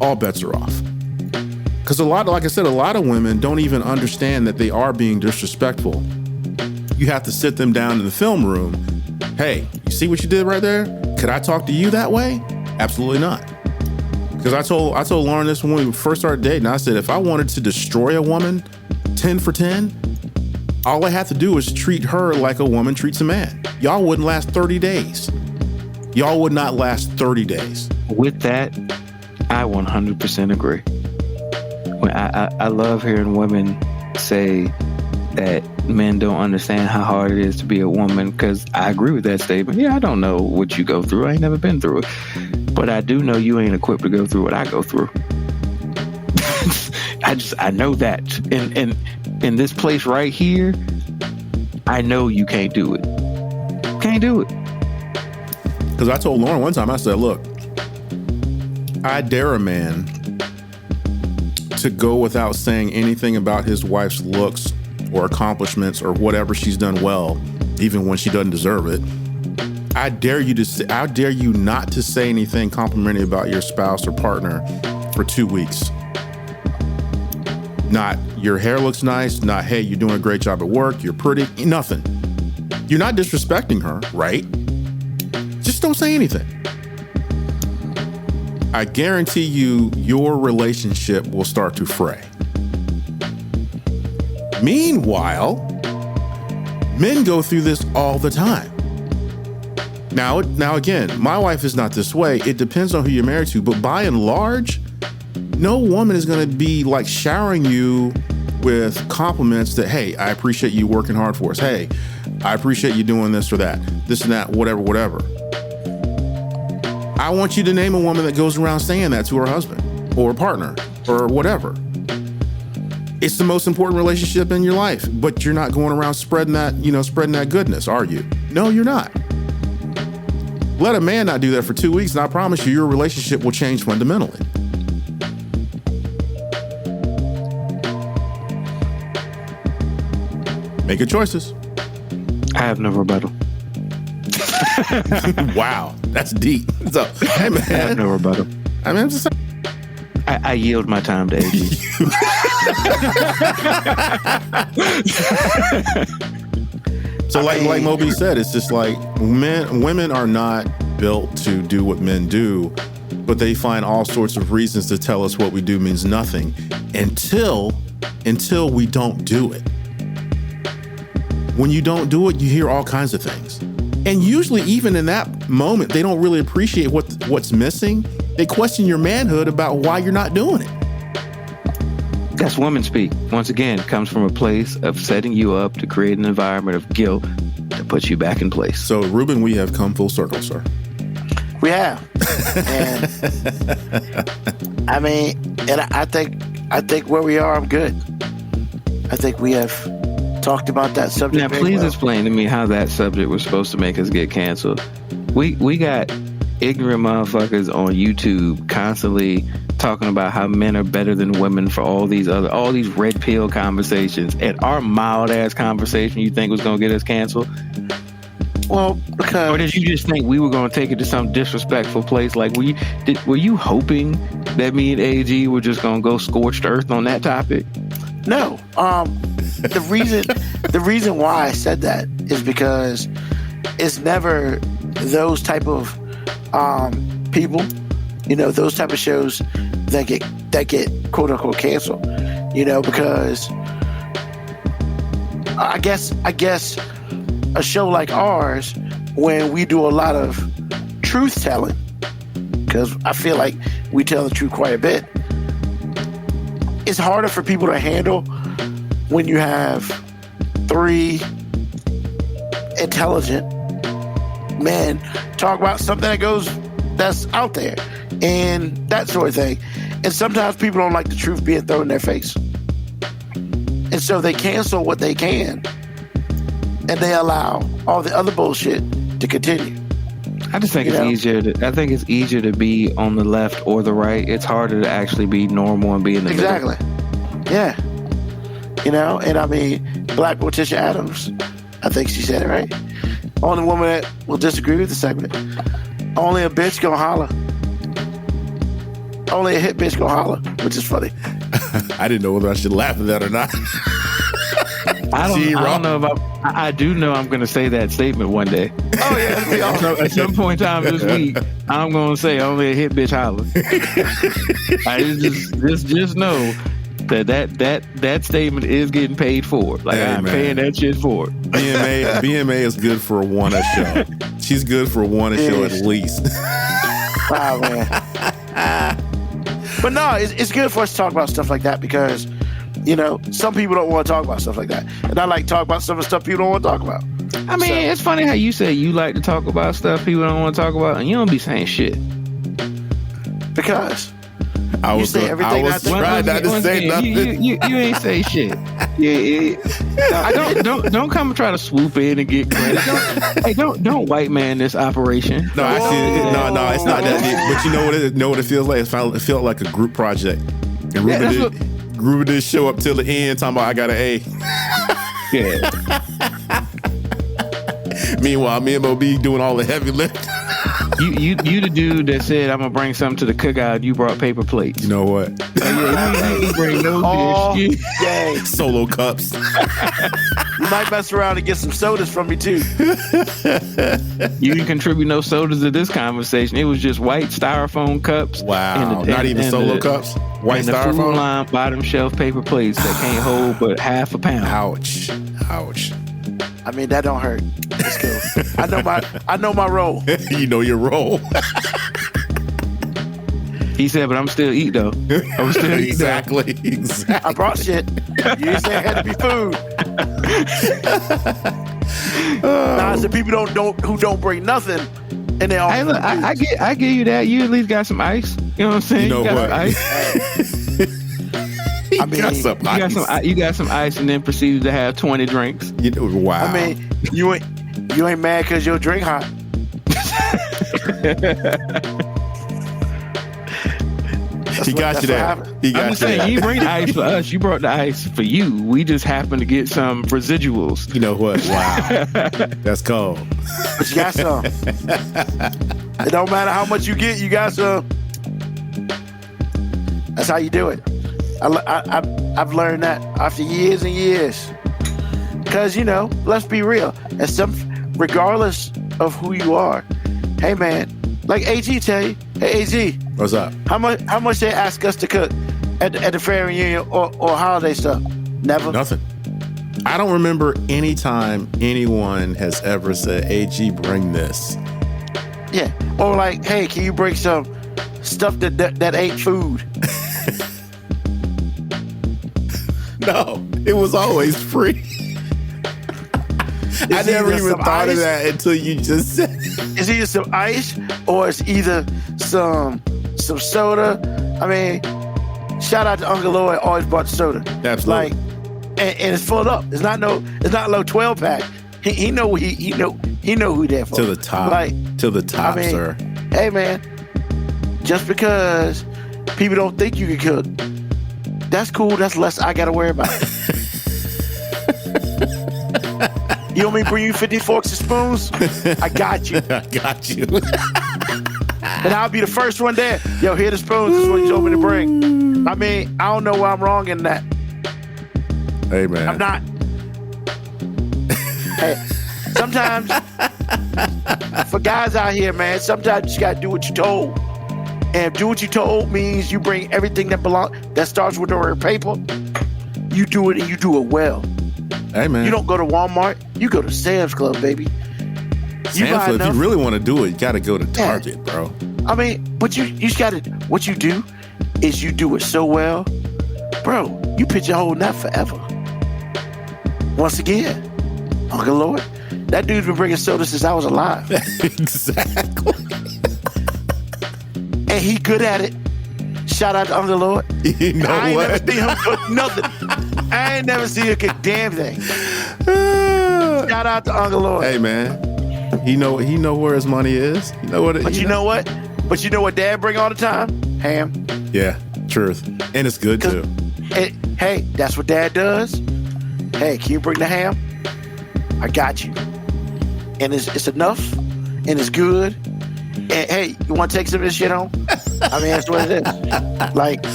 all bets are off. Because like I said, a lot of women don't even understand that they are being disrespectful. You have to sit them down in the film room. Hey, you see what you did right there? Could I talk to you that way? Absolutely not. Because I told Lauren this when we first started dating. I said, if I wanted to destroy a woman 10 for 10, all I have to do is treat her like a woman treats a man. Y'all wouldn't last 30 days. Y'all would not last 30 days. With that, I 100% agree. I love hearing women say that men don't understand how hard it is to be a woman, because I agree with that statement. Yeah, I don't know what you go through. I ain't never been through it. But I do know you ain't equipped to go through what I go through. I know that. And in this place right here, I know you can't do it. Can't do it. Because I told Lauren one time, I said, look, I dare a man to go without saying anything about his wife's looks or accomplishments or whatever she's done well, even when she doesn't deserve it. I dare you not to say anything complimentary about your spouse or partner for 2 weeks. Not, your hair looks nice, not, hey, you're doing a great job at work, you're pretty, nothing. You're not disrespecting her, right? Just don't say anything. I guarantee you, your relationship will start to fray. Meanwhile, men go through this all the time. Now again, my wife is not this way. It depends on who you're married to, but by and large, no woman is going to be like showering you with compliments that, hey, I appreciate you working hard for us. Hey, I appreciate you doing this or that, this and that, whatever. I want you to name a woman that goes around saying that to her husband or partner or whatever. It's the most important relationship in your life, but you're not going around spreading that goodness, are you? No, you're not. Let a man not do that for 2 weeks, and I promise you, your relationship will change fundamentally. Make your choices. I have no rebuttal. Wow, that's deep. So, hey man, I have no rebuttal. I mean, I'm just saying. I yield my time to AG. So like Moby said, it's just like women are not built to do what men do, but they find all sorts of reasons to tell us what we do means nothing until we don't do it. When you don't do it, you hear all kinds of things. And usually even in that moment, they don't really appreciate what's missing. They question your manhood about why you're not doing it. That's womanspeak. Once again, comes from a place of setting you up to create an environment of guilt to put you back in place. So, Ruben, we have come full circle, sir. We have. And I mean, and I think where we are, I'm good. I think we have talked about that subject. Now, please explain to me how that subject was supposed to make us get canceled. We got ignorant motherfuckers on YouTube constantly talking about how men are better than women for all these red pill conversations, and our mild ass conversation you think was gonna get us canceled? Well, because, or did you just think we were gonna take it to some disrespectful place? Like, were you hoping that me and AG were just gonna go scorched earth on that topic? No. The reason why I said that is because it's never those type of people, those type of shows that get quote unquote canceled, because I guess a show like ours, when we do a lot of truth telling, because I feel like we tell the truth quite a bit, it's harder for people to handle when you have 3 intelligent men talk about something that's out there and that sort of thing. And sometimes people don't like the truth being thrown in their face. And so they cancel what they can and they allow all the other bullshit to continue. I just think it's easier to be on the left or the right. It's harder to actually be normal and be in the middle. Exactly. Yeah. And I mean, Black Morticia Adams, I think she said it right. Only woman that will disagree with the segment. Only a bitch gonna holler. Only a hit bitch gonna holler, which is funny. I didn't know whether I should laugh at that or not. I don't know about. I do know I'm going to say that statement one day. Oh yeah, so at some point in time this week, I'm going to say only a hit bitch holler. I just know that statement is getting paid for. Like, hey, I'm paying that shit for it. BMA is good for one a show. She's good for one a show at least. Wow, man. But no, it's good for us to talk about stuff like that because, some people don't want to talk about stuff like that. And I like to talk about some of the stuff people don't want to talk about. I mean, it's funny how you say you like to talk about stuff people don't want to talk about, and you don't be saying shit. Because I was say everything I not was to- trying not to say nothing. You ain't say shit. Don't come and try to swoop in and get credit. Don't white man this operation. No, actually, no, it's not that deep. But you know what it feels like? It felt like a group project. And Ruben did show up till the end talking about I got an A. Yeah. Meanwhile, me and Mo B doing all the heavy lifting. You the dude that said I'm gonna bring something to the cookout. You brought paper plates. You know what? You ain't bring no dish. Yay. Solo cups. You might mess around and get some sodas from me too. You didn't contribute no sodas to this conversation. It was just white styrofoam cups. Wow. Not even solo cups? White and the Food styrofoam? Line bottom shelf paper plates that can't hold but half a pound. Ouch. I mean, that don't hurt. It's cool. I know my role. You know your role. He said, but I'm still eat though. I'm still eat Exactly. I brought shit. You didn't say it had to be food. Nah, I said people who don't bring nothing, and they all. Hey, look, I give you that. You at least got some ice. You know what I'm saying? You know got what? some ice. I mean, You got some ice, and then proceeded to have 20 drinks. Wow. I mean, you ain't mad because your drink hot. He got you there. He got I'm just saying, you bring the ice for us. You brought the ice for you. We just happened to get some residuals. You know what? Wow. That's cold. But you got some. It don't matter how much you get, you got some. That's how you do it. I've learned that after years and years. Because, let's be real. Regardless of who you are, hey, man, like AG tell you, hey, AG. What's up? How much they ask us to cook at the family reunion or holiday stuff? Never. Nothing. I don't remember any time anyone has ever said, AG, bring this. Yeah. Or like, hey, can you bring some stuff that ain't food? No, it was always free. I never even thought of that until you just said it. It's either some ice or it's either some soda. I mean, shout out to Uncle Lloyd, always brought the soda. Absolutely. Like, and it's full up. It's not no 12 pack. He know who there for. To the top. To the top, sir. Hey man, just because people don't think you can cook, that's cool. That's less I gotta worry about. You want me to bring you 50 forks and spoons? I got you. I got you. And I'll be the first one there. Yo, here the spoons. This is what you told me to bring. I mean, I don't know why I'm wrong in that. Hey, man. I'm not. Hey, sometimes, for guys out here, man, sometimes you just got to do what you're told. And do what you told means you bring everything that starts with the word paper. You do it and you do it well. Hey, man. You don't go to Walmart. You go to Sam's Club, baby. Sam's Club, if you really want to do it, you got to go to Target, bro. I mean, but you just got to, what you do is you do it so well. Bro, you pigeonhole that forever. Once again, Uncle Lord, that dude's been bringing soda since I was alive. Exactly. And he good at it. Shout out to Uncle Lord. You know I ain't what? never seen him cook nothing. I ain't never seen him cook damn thing. Shout out to Uncle Lord. Hey, man. He know where his money is. You know what? But you know what? But you know what Dad bring all the time? Ham. Yeah, truth. And it's good too. Hey, that's what Dad does. Hey, can you bring the ham? I got you. And it's enough. And it's good. And hey, you want to take some of this shit home? I mean, that's what it is. Like,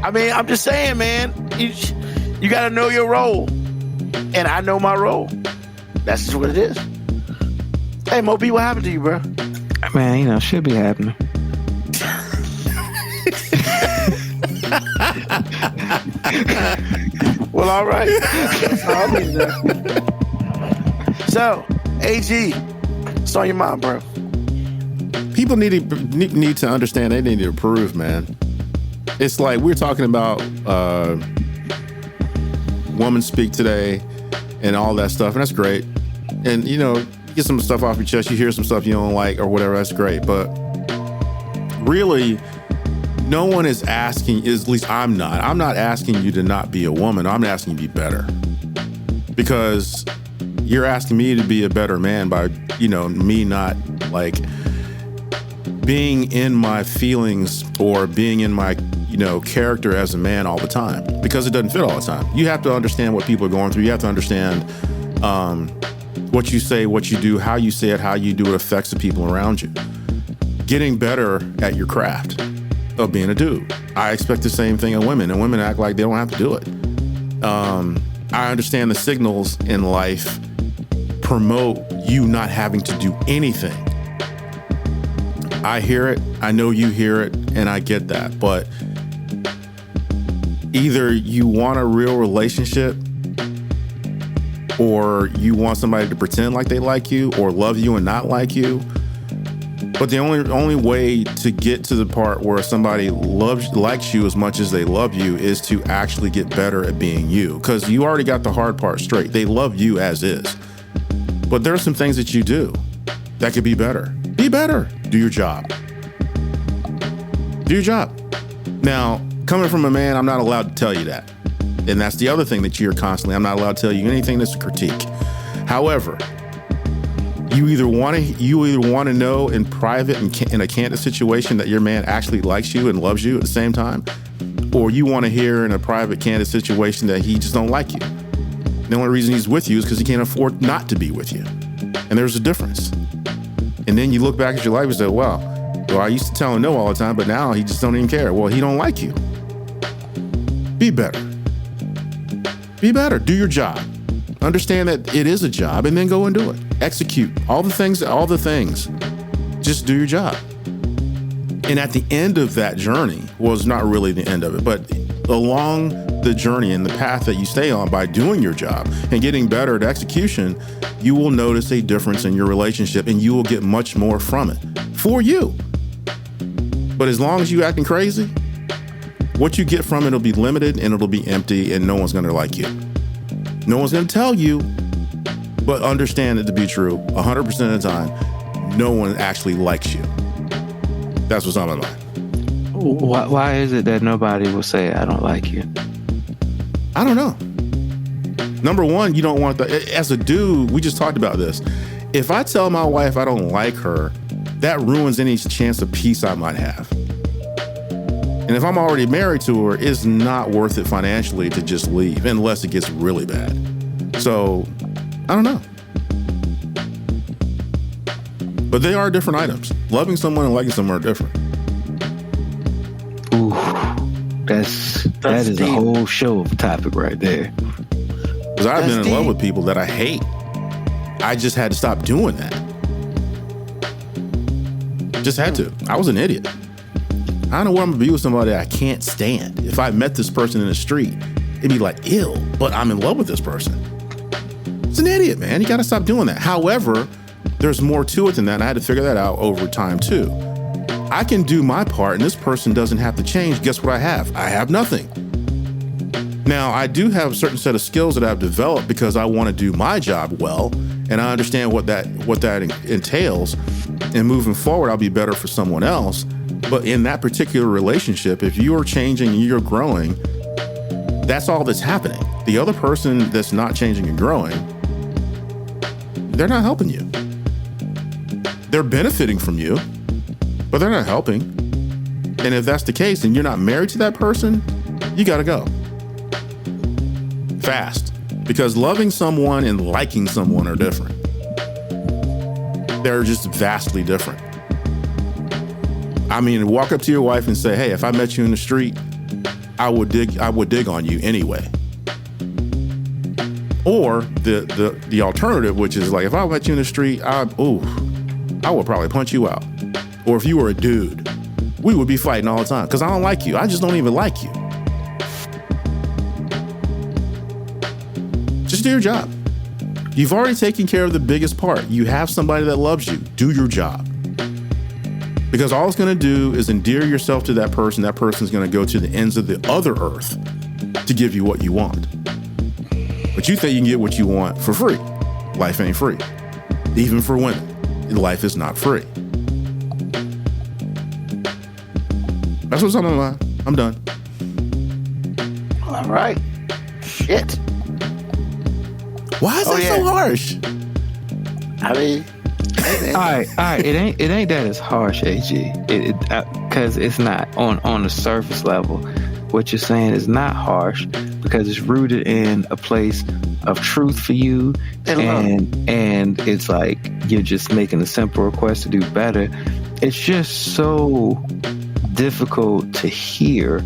I mean, I'm just saying, man. You got to know your role. And I know my role. That's just what it is. Hey, Moby, what happened to you, bro? Man, should be happening. Well, all right. I'll leave it there. So, AG, it's on your mind, bro. People need to understand they need to improve, man. It's like we're talking about womanspeak today and all that stuff, and that's great. And, you get some stuff off your chest, you hear some stuff you don't like or whatever, that's great. But really, no one is asking, at least I'm not asking you to not be a woman. I'm asking you to be better. Because you're asking me to be a better man by, me not like being in my feelings or being in my, character as a man all the time, because it doesn't fit all the time. You have to understand what people are going through. You have to understand what you say, what you do, how you say it, how you do it affects the people around you. Getting better at your craft of being a dude. I expect the same thing of women, and women act like they don't have to do it. I understand the signals in life promote you not having to do anything. I hear it, I know you hear it, and I get that. But either you want a real relationship or you want somebody to pretend like they like you or love you and not like you. But the only way to get to the part where somebody likes you as much as they love you is to actually get better at being you. Because you already got the hard part straight. They love you as is. But there are some things that you do that could be better. Be better. Do your job. Do your job. Now, coming from a man, I'm not allowed to tell you that. And that's the other thing that you hear constantly. I'm not allowed to tell you anything that's a critique. However, you either want to know in private and in a candid situation that your man actually likes you and loves you at the same time, or you want to hear in a private, candid situation that he just don't like you. The only reason he's with you is because he can't afford not to be with you. And there's a difference. And then you look back at your life and say, well, I used to tell him no all the time, but now he just don't even care. Well, he don't like you. Be better. Be better. Do your job. Understand that it is a job, and then go and do it. Execute all the things. Just do your job. And at the end of that journey, well, it's not really the end of it, but along the journey and the path that you stay on by doing your job and getting better at execution, you will notice a difference in your relationship, and you will get much more from it for you. But as long as you acting crazy, what you get from it will be limited and it'll be empty, and no one's going to like you. No one's going to tell you, but understand it to be true. 100% of the time, no one actually likes you. That's what's on my mind. Why is it that nobody will say, I don't like you? I don't know. Number one, you don't want as a dude, we just talked about this. If I tell my wife I don't like her, that ruins any chance of peace I might have. And if I'm already married to her, it's not worth it financially to just leave unless it gets really bad. So, I don't know. But they are different items. Loving someone and liking someone are different. Ooh, that is a whole show topic right there. Because I've been in love with people that I hate. I just had to stop doing that. Just had to. I was an idiot. I don't know where I'm gonna be with somebody I can't stand. If I met this person in the street, it'd be like, ew, but I'm in love with this person. It's an idiot, man. You gotta stop doing that. However, there's more to it than that, and I had to figure that out over time too. I can do my part, and this person doesn't have to change. Guess what I have? I have nothing. Now, I do have a certain set of skills that I've developed because I want to do my job well, and I understand what that entails. And moving forward, I'll be better for someone else. But in that particular relationship, if you are changing and you're growing, that's all that's happening. The other person that's not changing and growing, they're not helping you. They're benefiting from you, but they're not helping. And if that's the case and you're not married to that person, you got to go. Fast. Because loving someone and liking someone are different. They're just vastly different. I mean, walk up to your wife and say, hey, if I met you in the street, I would dig on you anyway. Or the alternative, which is like, if I met you in the street, I would probably punch you out. Or if you were a dude, we would be fighting all the time because I don't like you. I just don't even like you. Just do your job. You've already taken care of the biggest part. You have somebody that loves you. Do your job. Because all it's going to do is endear yourself to that person. That person's going to go to the ends of the other earth to give you what you want. But you think you can get what you want for free. Life ain't free. Even for women, life is not free. That's That's what's on my mind. I'm done. All right. Shit. Why is that so harsh? I mean, all right. It ain't that it's harsh, AG. Because it's not on the surface level. What you're saying is not harsh because it's rooted in a place of truth for you, and it's like you're just making a simple request to do better. It's just so difficult to hear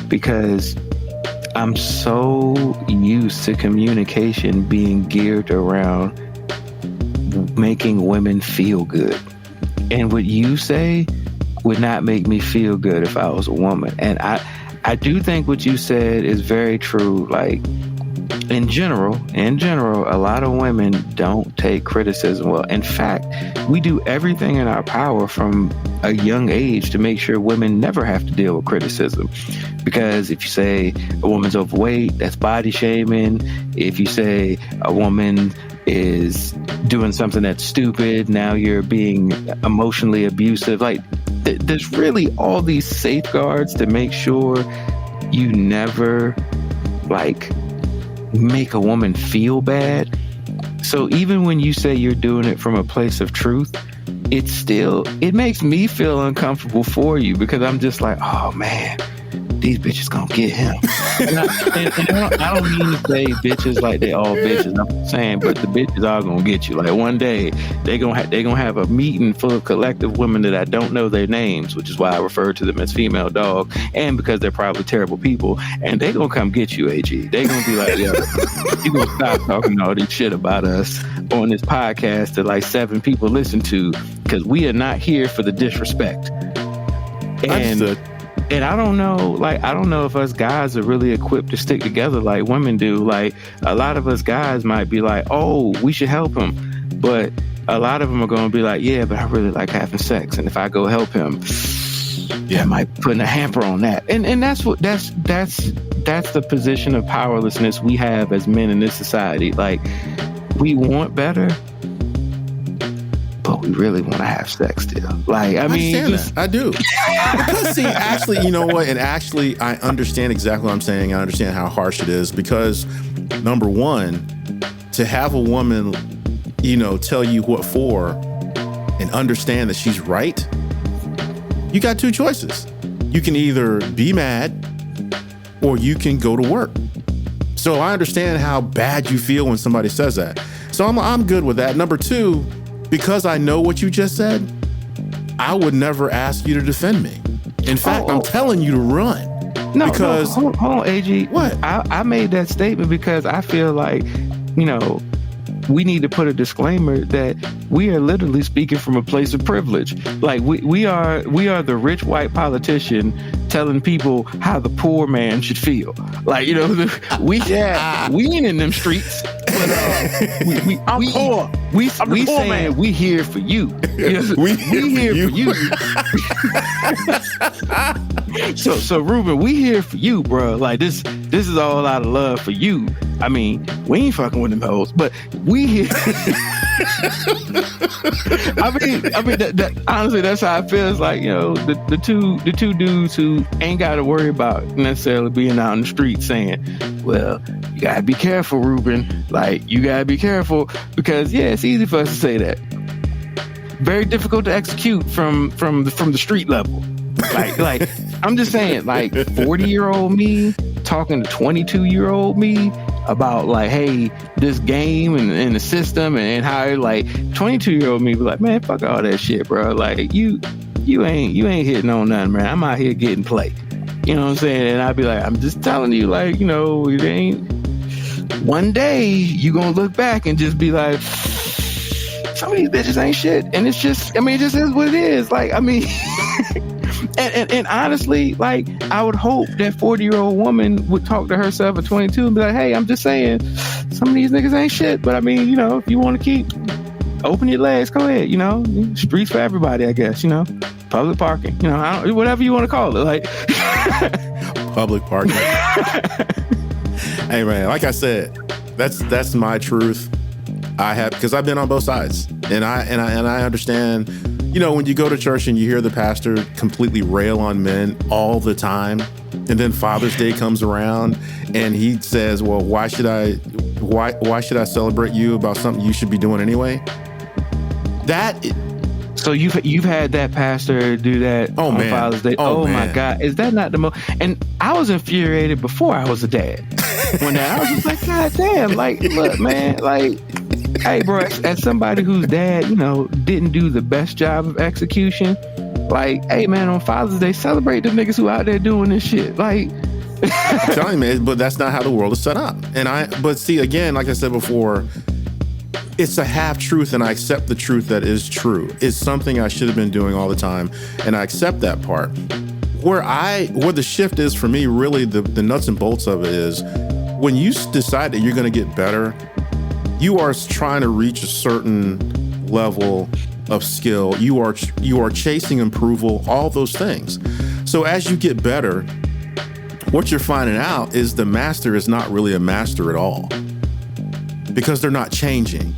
because I'm so used to communication being geared around making women feel good. And what you say would not make me feel good if I was a woman. And I do think what you said is very true. Like, in general, a lot of women don't take criticism well. In fact, we do everything in our power from a young age to make sure women never have to deal with criticism. Because if you say a woman's overweight, that's body shaming. If you say a woman is doing something that's stupid, now you're being emotionally abusive. Like, there's really all these safeguards to make sure you never, like, make a woman feel bad. So even when you say you're doing it from a place of truth, it makes me feel uncomfortable for you because I'm just like, oh man, these bitches gonna get him. I don't mean to say bitches like they all bitches. I'm saying, but the bitches are gonna get you. Like one day they gonna have a meeting full of collective women that I don't know their names, which is why I refer to them as female dog, and because they're probably terrible people, and they gonna come get you, AG. They gonna be like, yo, you gonna stop talking all this shit about us on this podcast that like 7 people listen to, because we are not here for the disrespect. And I don't know if us guys are really equipped to stick together like women do. Like, a lot of us guys might be like, oh, we should help him. But a lot of them are going to be like, yeah, but I really like having sex. And if I go help him, I might put a hamper on that. And that's the position of powerlessness we have as men in this society. Like, we want better, but we really want to have sex still. Like, I mean, I do. Because see, actually, you know what? And actually, I understand exactly what I'm saying. I understand how harsh it is because, number one, to have a woman, tell you what for and understand that she's right, you got 2 choices. You can either be mad or you can go to work. So I understand how bad you feel when somebody says that. So I'm good with that. Number 2, because I know what you just said, I would never ask you to defend me. In fact, I'm telling you to run. No, hold on, AG. What? I made that statement because I feel like, we need to put a disclaimer that we are literally speaking from a place of privilege. Like, we are the rich white politician telling people how the poor man should feel. Like, we ain't in them streets. But, I'm poor. We saying, man, we here for you. we here for you. So Ruben, we here for you, bro. Like, this is all out of love for you. I mean, we ain't fucking with them hoes, but we here. I mean, that, honestly, that's how it feels. Like, the two dudes who ain't got to worry about necessarily being out in the street saying, well, you gotta be careful, Ruben. Like, you gotta be careful because it's easy for us to say that. Very difficult to execute from the street level. Like I'm just saying, like 40-year-old me talking to 22-year-old me about like, hey, this game and the system and how like 22-year-old me be like, man, fuck all that shit, bro. Like you ain't hitting on nothing, man. I'm out here getting play. You know what I'm saying? And I'd be like, I'm just telling you, like, it ain't. One day you gonna look back and just be like, some of these bitches ain't shit. And it's just, it just is what it is. Like, and honestly, like, I would hope that 40-year-old woman would talk to herself at 22 and be like, hey, I'm just saying, some of these niggas ain't shit. But if you want to keep, open your legs, go ahead. Streets for everybody, I guess. Public parking. Whatever you want to call it. Like, public parking. Hey man, like I said, that's my truth. Because I've been on both sides, and I understand. when you go to church and you hear the pastor completely rail on men all the time, and then Father's Day comes around and he says, well, why should I celebrate you about something you should be doing anyway? So you've had that pastor do that on Father's Day. Oh my God. Is that not the most? And I was infuriated before I was a dad. When I was just like, God damn, like, look, man, like, hey, bro, as somebody whose dad, didn't do the best job of execution, like, hey, man, on Father's Day, celebrate the niggas who out there doing this shit. Like, I'm telling you, man, but that's not how the world is set up. But see, again, like I said before, it's a half truth, and I accept the truth that is true. It's something I should have been doing all the time, and I accept that part. Where the shift is for me, really, the nuts and bolts of it is when you decide that you're going to get better, you are trying to reach a certain level of skill. You are chasing approval, all those things. So as you get better, what you're finding out is the master is not really a master at all, because they're not changing.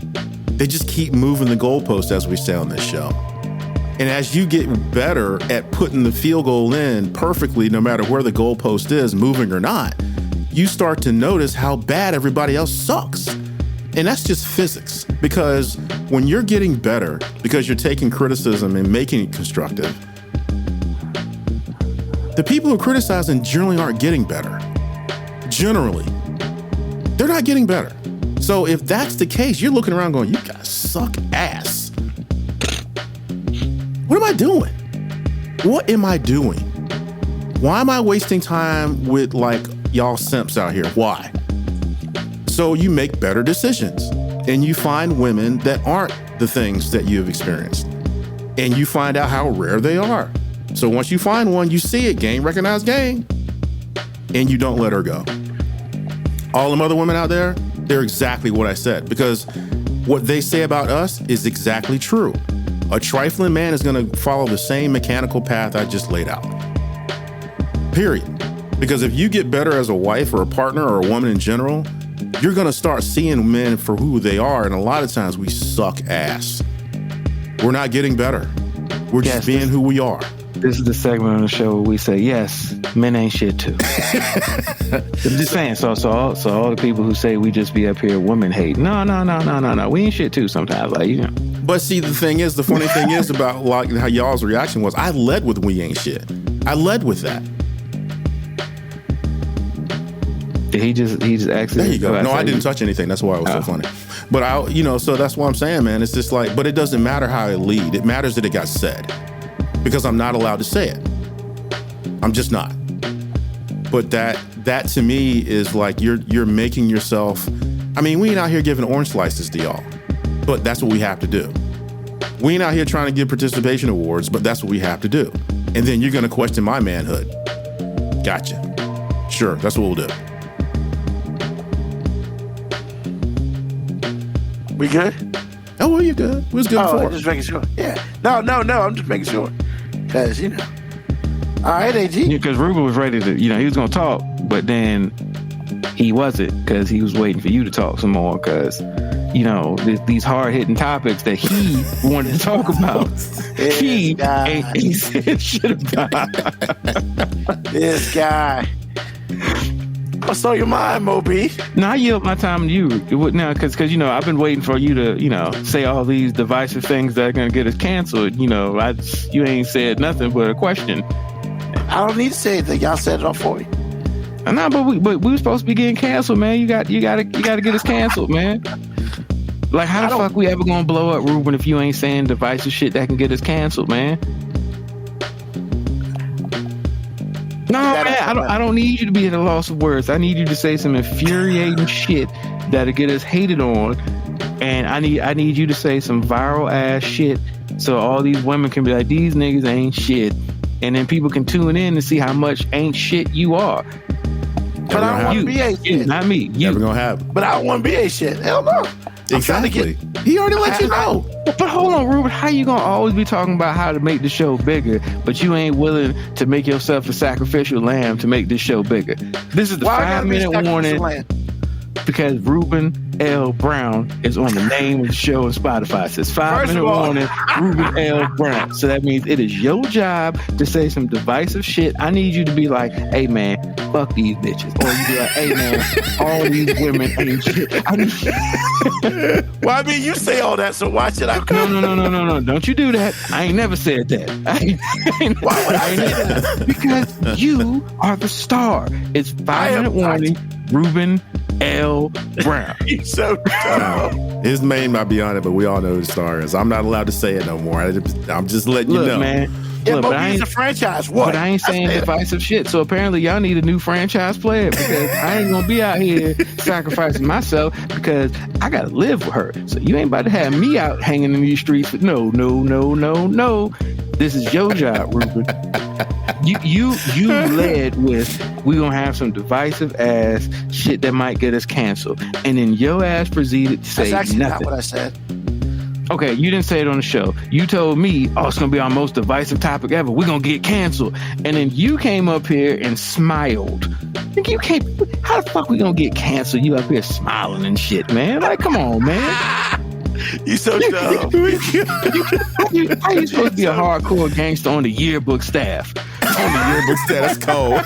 They just keep moving the goalpost, as we say on this show. And as you get better at putting the field goal in perfectly, no matter where the goalpost is, moving or not, you start to notice how bad everybody else sucks. And that's just physics, because when you're getting better, because you're taking criticism and making it constructive, the people who are criticizing generally aren't getting better. Generally, they're not getting better. So if that's the case, you're looking around going, you guys suck ass. What am I doing? What am I doing? Why am I wasting time with like y'all simps out here? Why? So you make better decisions and you find women that aren't the things that you've experienced, and you find out how rare they are. So once you find one, you see it, gang, recognize gang, and you don't let her go. All them other women out there, they're exactly what I said, because what they say about us is exactly true. A trifling man is going to follow the same mechanical path I just laid out. Period. Because if you get better as a wife or a partner or a woman in general, you're going to start seeing men for who they are. And a lot of times we suck ass. We're not getting better. We're just being who we are. This is the segment on the show where we say, yes, men ain't shit too. I'm just saying. So all the people who say we just be up here women hate. No. We ain't shit too sometimes. Like, But see, the funny thing is about like how y'all's reaction was, I led with we ain't shit. I led with that. Did he just accidentally? There you go. No, I didn't touch anything. That's why it was so funny. But so that's what I'm saying, man. It's just like, but it doesn't matter how I lead. It matters that it got said, because I'm not allowed to say it. I'm just not. But that to me is like you're making yourself. I mean, we ain't out here giving orange slices to y'all, but that's what we have to do. We ain't out here trying to give participation awards, but that's what we have to do. And then you're gonna question my manhood. Gotcha. Sure, that's what we'll do. We good? Oh, well, you're good. We was good before. Just making sure. Yeah. No. I'm just making sure. Because, All right, AG. Because Ruben was ready to, he was going to talk, but then he wasn't, because he was waiting for you to talk some more, because, these hard-hitting topics that he wanted to talk about, he said shit about. This guy. What's on your mind, Moby? Now I yield my time to you now, because I've been waiting for you to say all these divisive things that are going to get us canceled. You ain't said nothing but a question. I don't need to say anything. Y'all said it all for me. No, but we were supposed to be getting canceled, man. You got to get us canceled, man. Like, how the fuck we ever gonna blow up, Ruben, if you ain't saying divisive shit that can get us canceled, man? No, man, I don't need you to be at a loss of words. I need you to say some infuriating shit that'll get us hated on, and I need you to say some viral ass shit so all these women can be like, these niggas ain't shit, and then people can tune in and see how much ain't shit you are. But I don't want to be a shit. Not me. You. Never gonna happen. But I don't want to be a shit. Hell no. Exactly. He already let you know. But hold on, Ruben. How you gonna always be talking about how to make the show bigger, but you ain't willing to make yourself a sacrificial lamb to make this show bigger? This is the 5-minute warning. because Ruben L. Brown is on the name of the show on Spotify. It says 5 minute warning, Ruben L. Brown. So that means it is your job to say some divisive shit. I need you to be like, hey man, fuck these bitches. Or you be like, hey man, all these women ain't shit. Well, I mean, you say all that, so why should I come? No. Don't you do that. I ain't never said that. Why would I say that? Because you are the star. It's 5 minute warning, Ruben L. Brown. He's so dumb. His name might be on it, but we all know who the star is. I'm not allowed to say it no more. I'm just letting you know. Man. Yeah, Look, but he's a franchise. What? But I ain't saying divisive shit. So apparently y'all need a new franchise player because I ain't gonna be out here sacrificing myself because I gotta live with her. So you ain't about to have me out hanging in these streets with no. This is your job, Ruben. You led with we gonna have some divisive ass shit that might get us canceled, and then your ass proceeded to say That's actually nothing. not what I said. Okay, you didn't say it on the show. You told me, oh, it's going to be our most divisive topic ever. We're going to get canceled. And then you came up here and smiled. You can't, how the fuck we going to get canceled? You up here smiling and shit, man. Like, come on, man. You so dumb. How you supposed to be a hardcore gangster on the yearbook staff? On the yearbook staff, that's cold.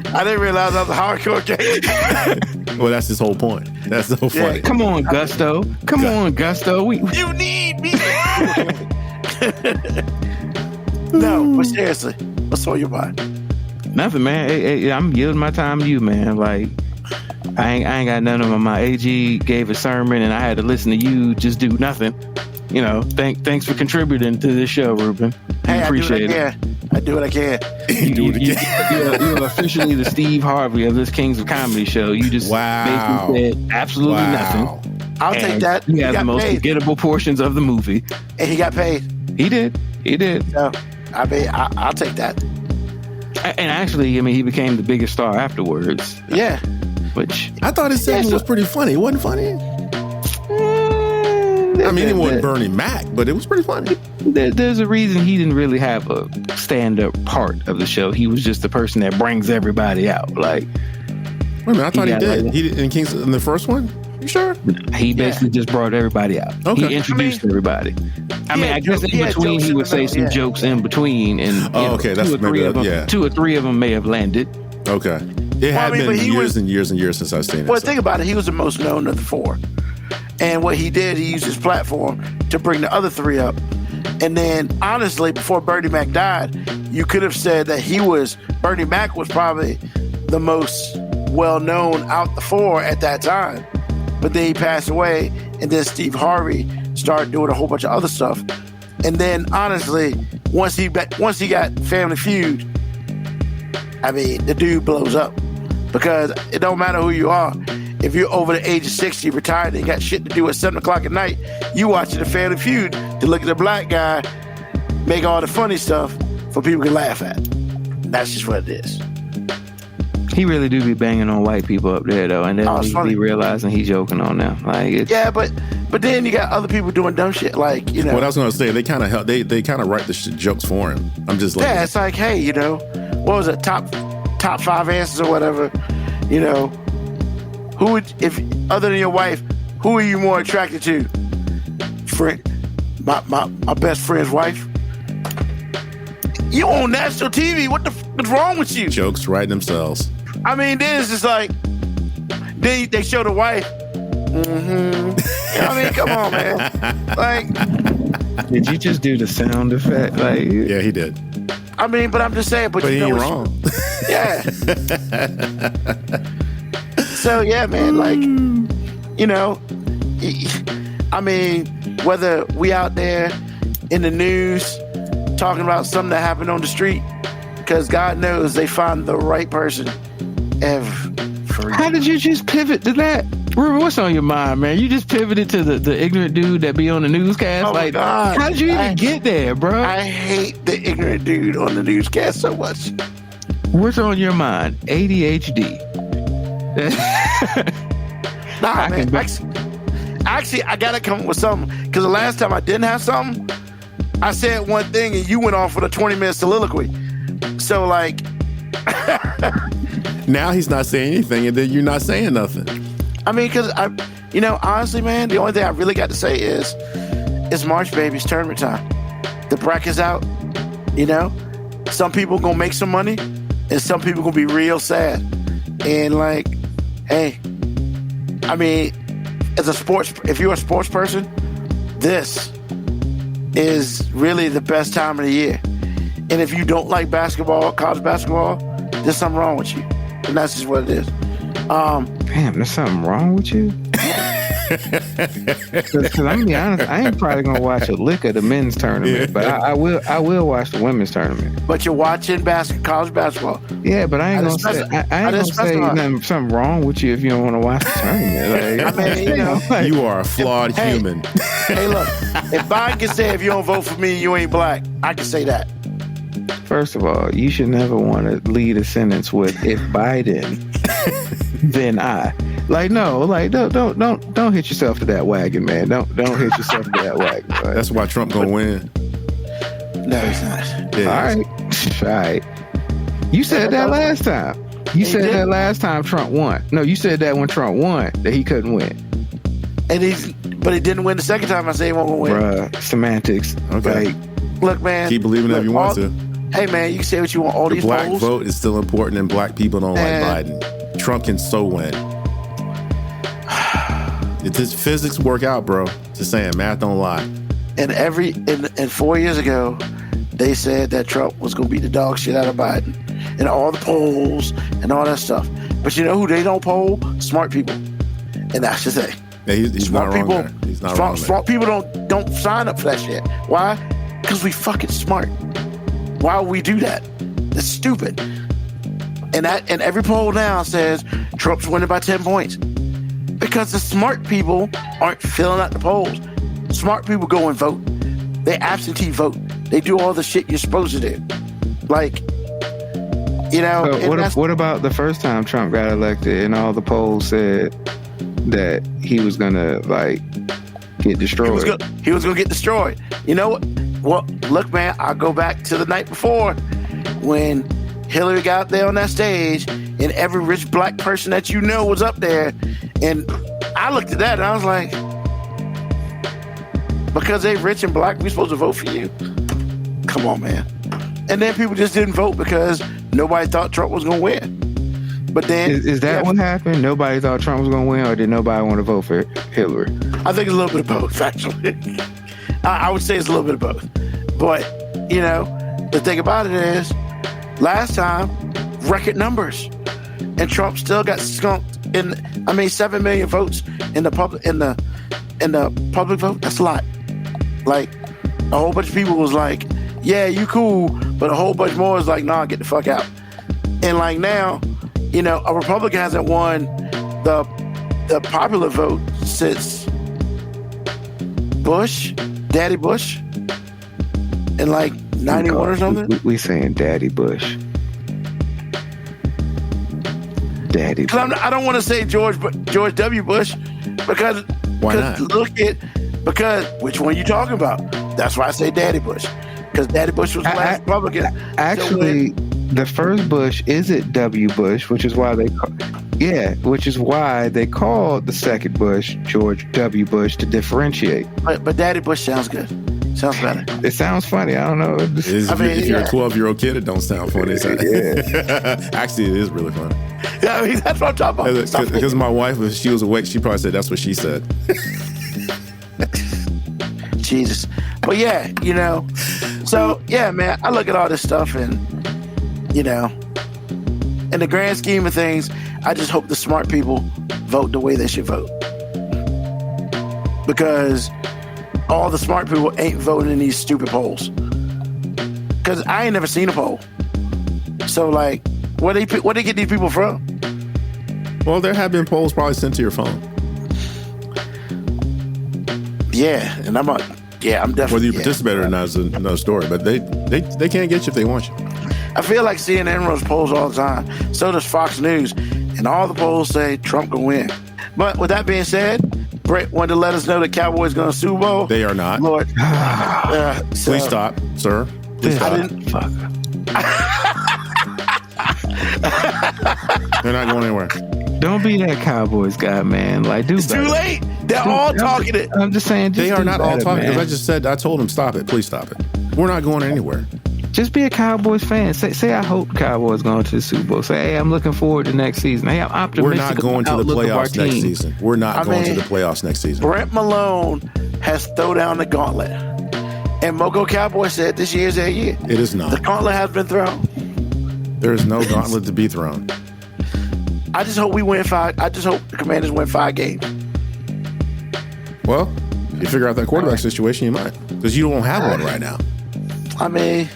I didn't realize I was a hardcore gangster. Well, that's his whole point. That's so funny. Come on, Gusto. Come on, Gusto. You need me. No, but seriously, what's on your mind? Nothing, man. Hey, I'm yielding my time to you, man. Like, I ain't got nothing on my AG gave a sermon and I had to listen to you just do nothing. You know, thanks for contributing to this show, Ruben. Hey, Appreciate it. I do what I can. You're officially the Steve Harvey of this Kings of Comedy show. You just basically said absolutely nothing. I'll take that. You have the most forgettable portions of the movie. And he got paid. He did. So, I mean, I'll take that. And actually, I mean, he became the biggest star afterwards. Yeah. Which I thought his segment was pretty funny. It wasn't funny. I mean, it wasn't Bernie Mac, but it was pretty funny. There's a reason he didn't really have a stand-up part of the show. He was just the person that brings everybody out. Like, wait a minute, I thought he did. He did in the first one. You sure? He basically just brought everybody out. Okay. He introduced everybody. I mean, I guess in between he would say some jokes in between, and that's two or three of them may have landed. Okay, it had been years and years and years since I've seen it. Well, think about it. He was the most known of the four. And what he did, he used his platform to bring the other three up. And then, honestly, before Bernie Mac died, you could have said that Bernie Mac was probably the most well-known out the four at that time. But then he passed away, and then Steve Harvey started doing a whole bunch of other stuff. And then, honestly, once he got Family Feud, I mean, the dude blows up. Because it don't matter who you are. If you're over the age of 60, retired, and got shit to do at 7 o'clock at night, you watching the Family Feud to look at the black guy make all the funny stuff for people to laugh at. That's just what it is. He really do be banging on white people up there, though, and then he be realizing he's joking on them. Like, yeah, but then you got other people doing dumb shit, like, you know. What I was going to say, they kind of help. They kind of write the jokes for him. I'm just like, yeah, it's like, hey, you know, what was it, top 5 answers or whatever, you know. Who would, if other than your wife, who are you more attracted to? Friend, my best friend's wife. You on national TV? What's wrong with you? Jokes write themselves. I mean, then it's just like, then they show the wife. I mean, come on, man. Like, did you just do the sound effect? Like, yeah, he did. I mean, but I'm just saying. But he you know ain't wrong. Yeah. So yeah, man, like, you know, I mean, whether we out there in the news talking about something that happened on the street, because God knows they find the right person every. How did you just pivot to that? Ruben, what's on your mind, man? You just pivoted to the ignorant dude that be on the newscast. Oh my God. How did you even get there, bro? I hate the ignorant dude on the newscast so much. What's on your mind? ADHD. Nah, man. Actually, I gotta come up with something, because the last time I didn't have something, I said one thing and you went off with a 20-minute soliloquy. So, like, Now he's not saying anything, and then you're not saying nothing. I mean, because honestly, man, the only thing I really got to say is it's March, baby. It's tournament time. The bracket's out. Some people gonna make some money, and some people gonna be real sad. And like, hey, I mean, if you're a sports person, this is really the best time of the year. And if you don't like basketball, college basketball, there's something wrong with you. And that's just what it is. Damn, there's something wrong with you? Because I'm gonna be honest, I ain't probably gonna watch a lick of the men's tournament, but I will watch the women's tournament. But you're watching college basketball. Yeah, but I ain't gonna say something wrong with you if you don't want to watch the tournament. Like, you are a flawed human. Hey, look, if Biden can say if you don't vote for me, you ain't black, I can say that. First of all, you should never want to lead a sentence with "if Biden, then I." Like, no, like don't hit yourself to that wagon, man. Don't hit yourself to that wagon. Right? That's why Trump gonna win. No, he's not. Yeah, all right. You said that last time. You said that last time Trump won. No, you said that when Trump won that he couldn't win. But he didn't win the second time. I say he won't win. Bruh, semantics. Okay. Like, look, man. Keep believing that if you want to. Hey, man, you can say what you want. All The these black polls. vote is still important, and black people don't like Biden. Trump can so win. It's physics work out, bro. Just saying, math don't lie. And 4 years ago, they said that Trump was going to beat the dog shit out of Biden, and all the polls and all that stuff. But you know who they don't poll? Smart people, and that's the thing. Yeah, he's smart not people. Wrong there. He's not wrong there. Smart people don't sign up for that shit. Why? Because we fucking smart. Why would we do that? It's stupid. And every poll now says Trump's winning by 10 points. Because the smart people aren't filling out the polls. Smart people go and vote. They absentee vote. They do all the shit you're supposed to do. Like, what about the first time Trump got elected and all the polls said that he was gonna get destroyed? He was gonna get destroyed. You know what? Well, look, man, I'll go back to the night before when Hillary got up there on that stage and every rich black person that was up there. And I looked at that and I was like, because they rich and black, we supposed to vote for you? Come on, man. And then people just didn't vote because nobody thought Trump was going to win. But then... Is that what happened? Nobody thought Trump was going to win, or did nobody want to vote for Hillary? I think it's a little bit of both, actually. I would say it's a little bit of both. But, the thing about it is, last time, record numbers. And Trump still got skunked 7 million votes in the public vote. That's a lot. Like, a whole bunch of people was like, yeah, you cool, but a whole bunch more is like, nah, get the fuck out. And like now, a Republican hasn't won the popular vote since Daddy Bush, in like 91 or something. We saying Daddy Bush. Daddy. I don't want to say George W. Bush because why not? Because which one you talking about? That's why I say Daddy Bush, because Daddy Bush was the last Republican. Actually, the first Bush isn't W. Bush, which is why they called the second Bush George W. Bush to differentiate. But Daddy Bush sounds good. Sounds better. It sounds funny. I don't know. If you're a 12-year-old kid, it don't sound funny. Actually, it is really funny. Yeah, I mean, that's what I'm talking about. Because my wife, if she was awake, she probably said that's what she said. Jesus. But yeah, so yeah, man, I look at all this stuff and, in the grand scheme of things, I just hope the smart people vote the way they should vote. Because all the smart people ain't voting in these stupid polls. Because I ain't never seen a poll. So, like, where they get these people from? Well, there have been polls probably sent to your phone. Yeah, and I'm definitely... Whether you participated or not is another story, but they can't get you if they want you. I feel like CNN runs polls all the time. So does Fox News. And all the polls say Trump can win. But with that being said, Brett wanted to let us know the Cowboys going to Super Bowl. They are not. Lord. Please stop, sir. Please stop. They're not going anywhere. Don't be that Cowboys guy, man. Like, do It's better. too late. They're all talking it. I'm just saying. They are not all talking man. because I told them, stop it. Please stop it. We're not going anywhere. Just be a Cowboys fan. Say I hope Cowboys going to the Super Bowl. Say, hey, I'm looking forward to next season. Hey, I'm optimistic. We're not going to the playoffs next season. We're not going to the playoffs next season. Brent Malone has thrown down the gauntlet. And Moco Cowboy said this year's their year. It is not. The gauntlet has been thrown. There is no gauntlet to be thrown. I just hope we win 5. I just hope the Commanders win 5 games. Well, you figure out that quarterback situation, you might. Because you don't have one right now. I mean,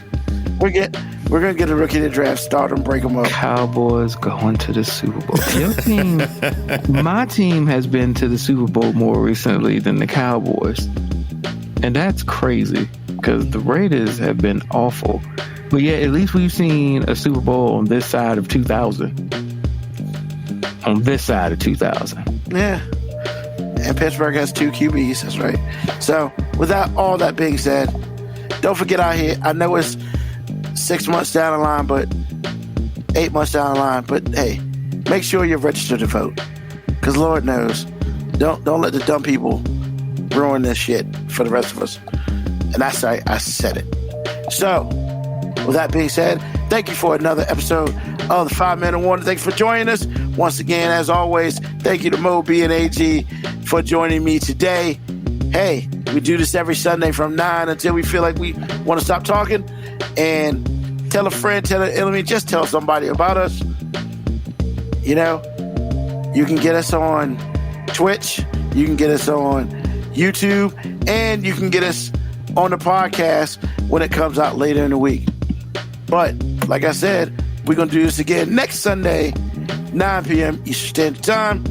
we're gonna get a rookie in the draft, start them, break them up. Cowboys going to the Super Bowl. Your team, my team has been to the Super Bowl more recently than the Cowboys. And that's crazy because the Raiders have been awful. But yeah, at least we've seen a Super Bowl on this side of 2000. On this side of 2000. Yeah. And Pittsburgh has 2 QBs. That's right. So, without all that being said, don't forget out here. I know it's 6 months down the line, but 8 months down the line. But hey, make sure you're registered to vote. Because Lord knows, don't let the dumb people ruin this shit for the rest of us. And I said it. So, with that being said, thank you for another episode of the 5 Minute Warning. Thanks for joining us. Once again, as always, thank you to Mo B and AG for joining me today. Hey, we do this every Sunday from 9 until we feel like we want to stop talking. And tell a friend, tell an enemy, just tell somebody about us. You know, you can get us on Twitch, you can get us on YouTube, and you can get us on the podcast when it comes out later in the week. But like I said, we're going to do this again next Sunday, 9 p.m. Eastern Standard Time.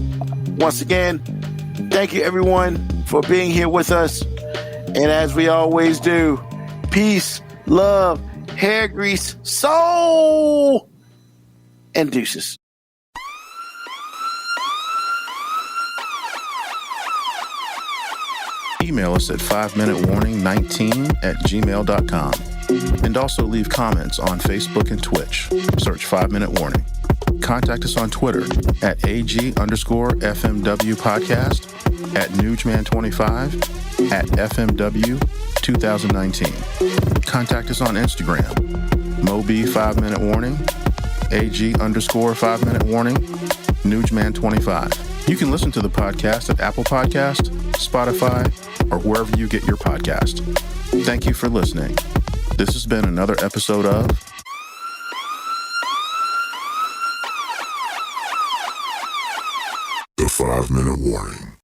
Once again, thank you everyone for being here with us. And as we always do, peace, love, hair grease, soul, and deuces. Email us at 5minutewarning19@gmail.com. And also leave comments on Facebook and Twitch. Search 5 Minute Warning. Contact us on Twitter at AG_FMW podcast, at Newsman25, at FMW 2019. Contact us on Instagram, Moby 5 Minute Warning, AG_5 Minute Warning, Newsman25. You can listen to the podcast at Apple Podcast, Spotify, or wherever you get your podcast. Thank you for listening. This has been another episode of The 5 Minute Warning.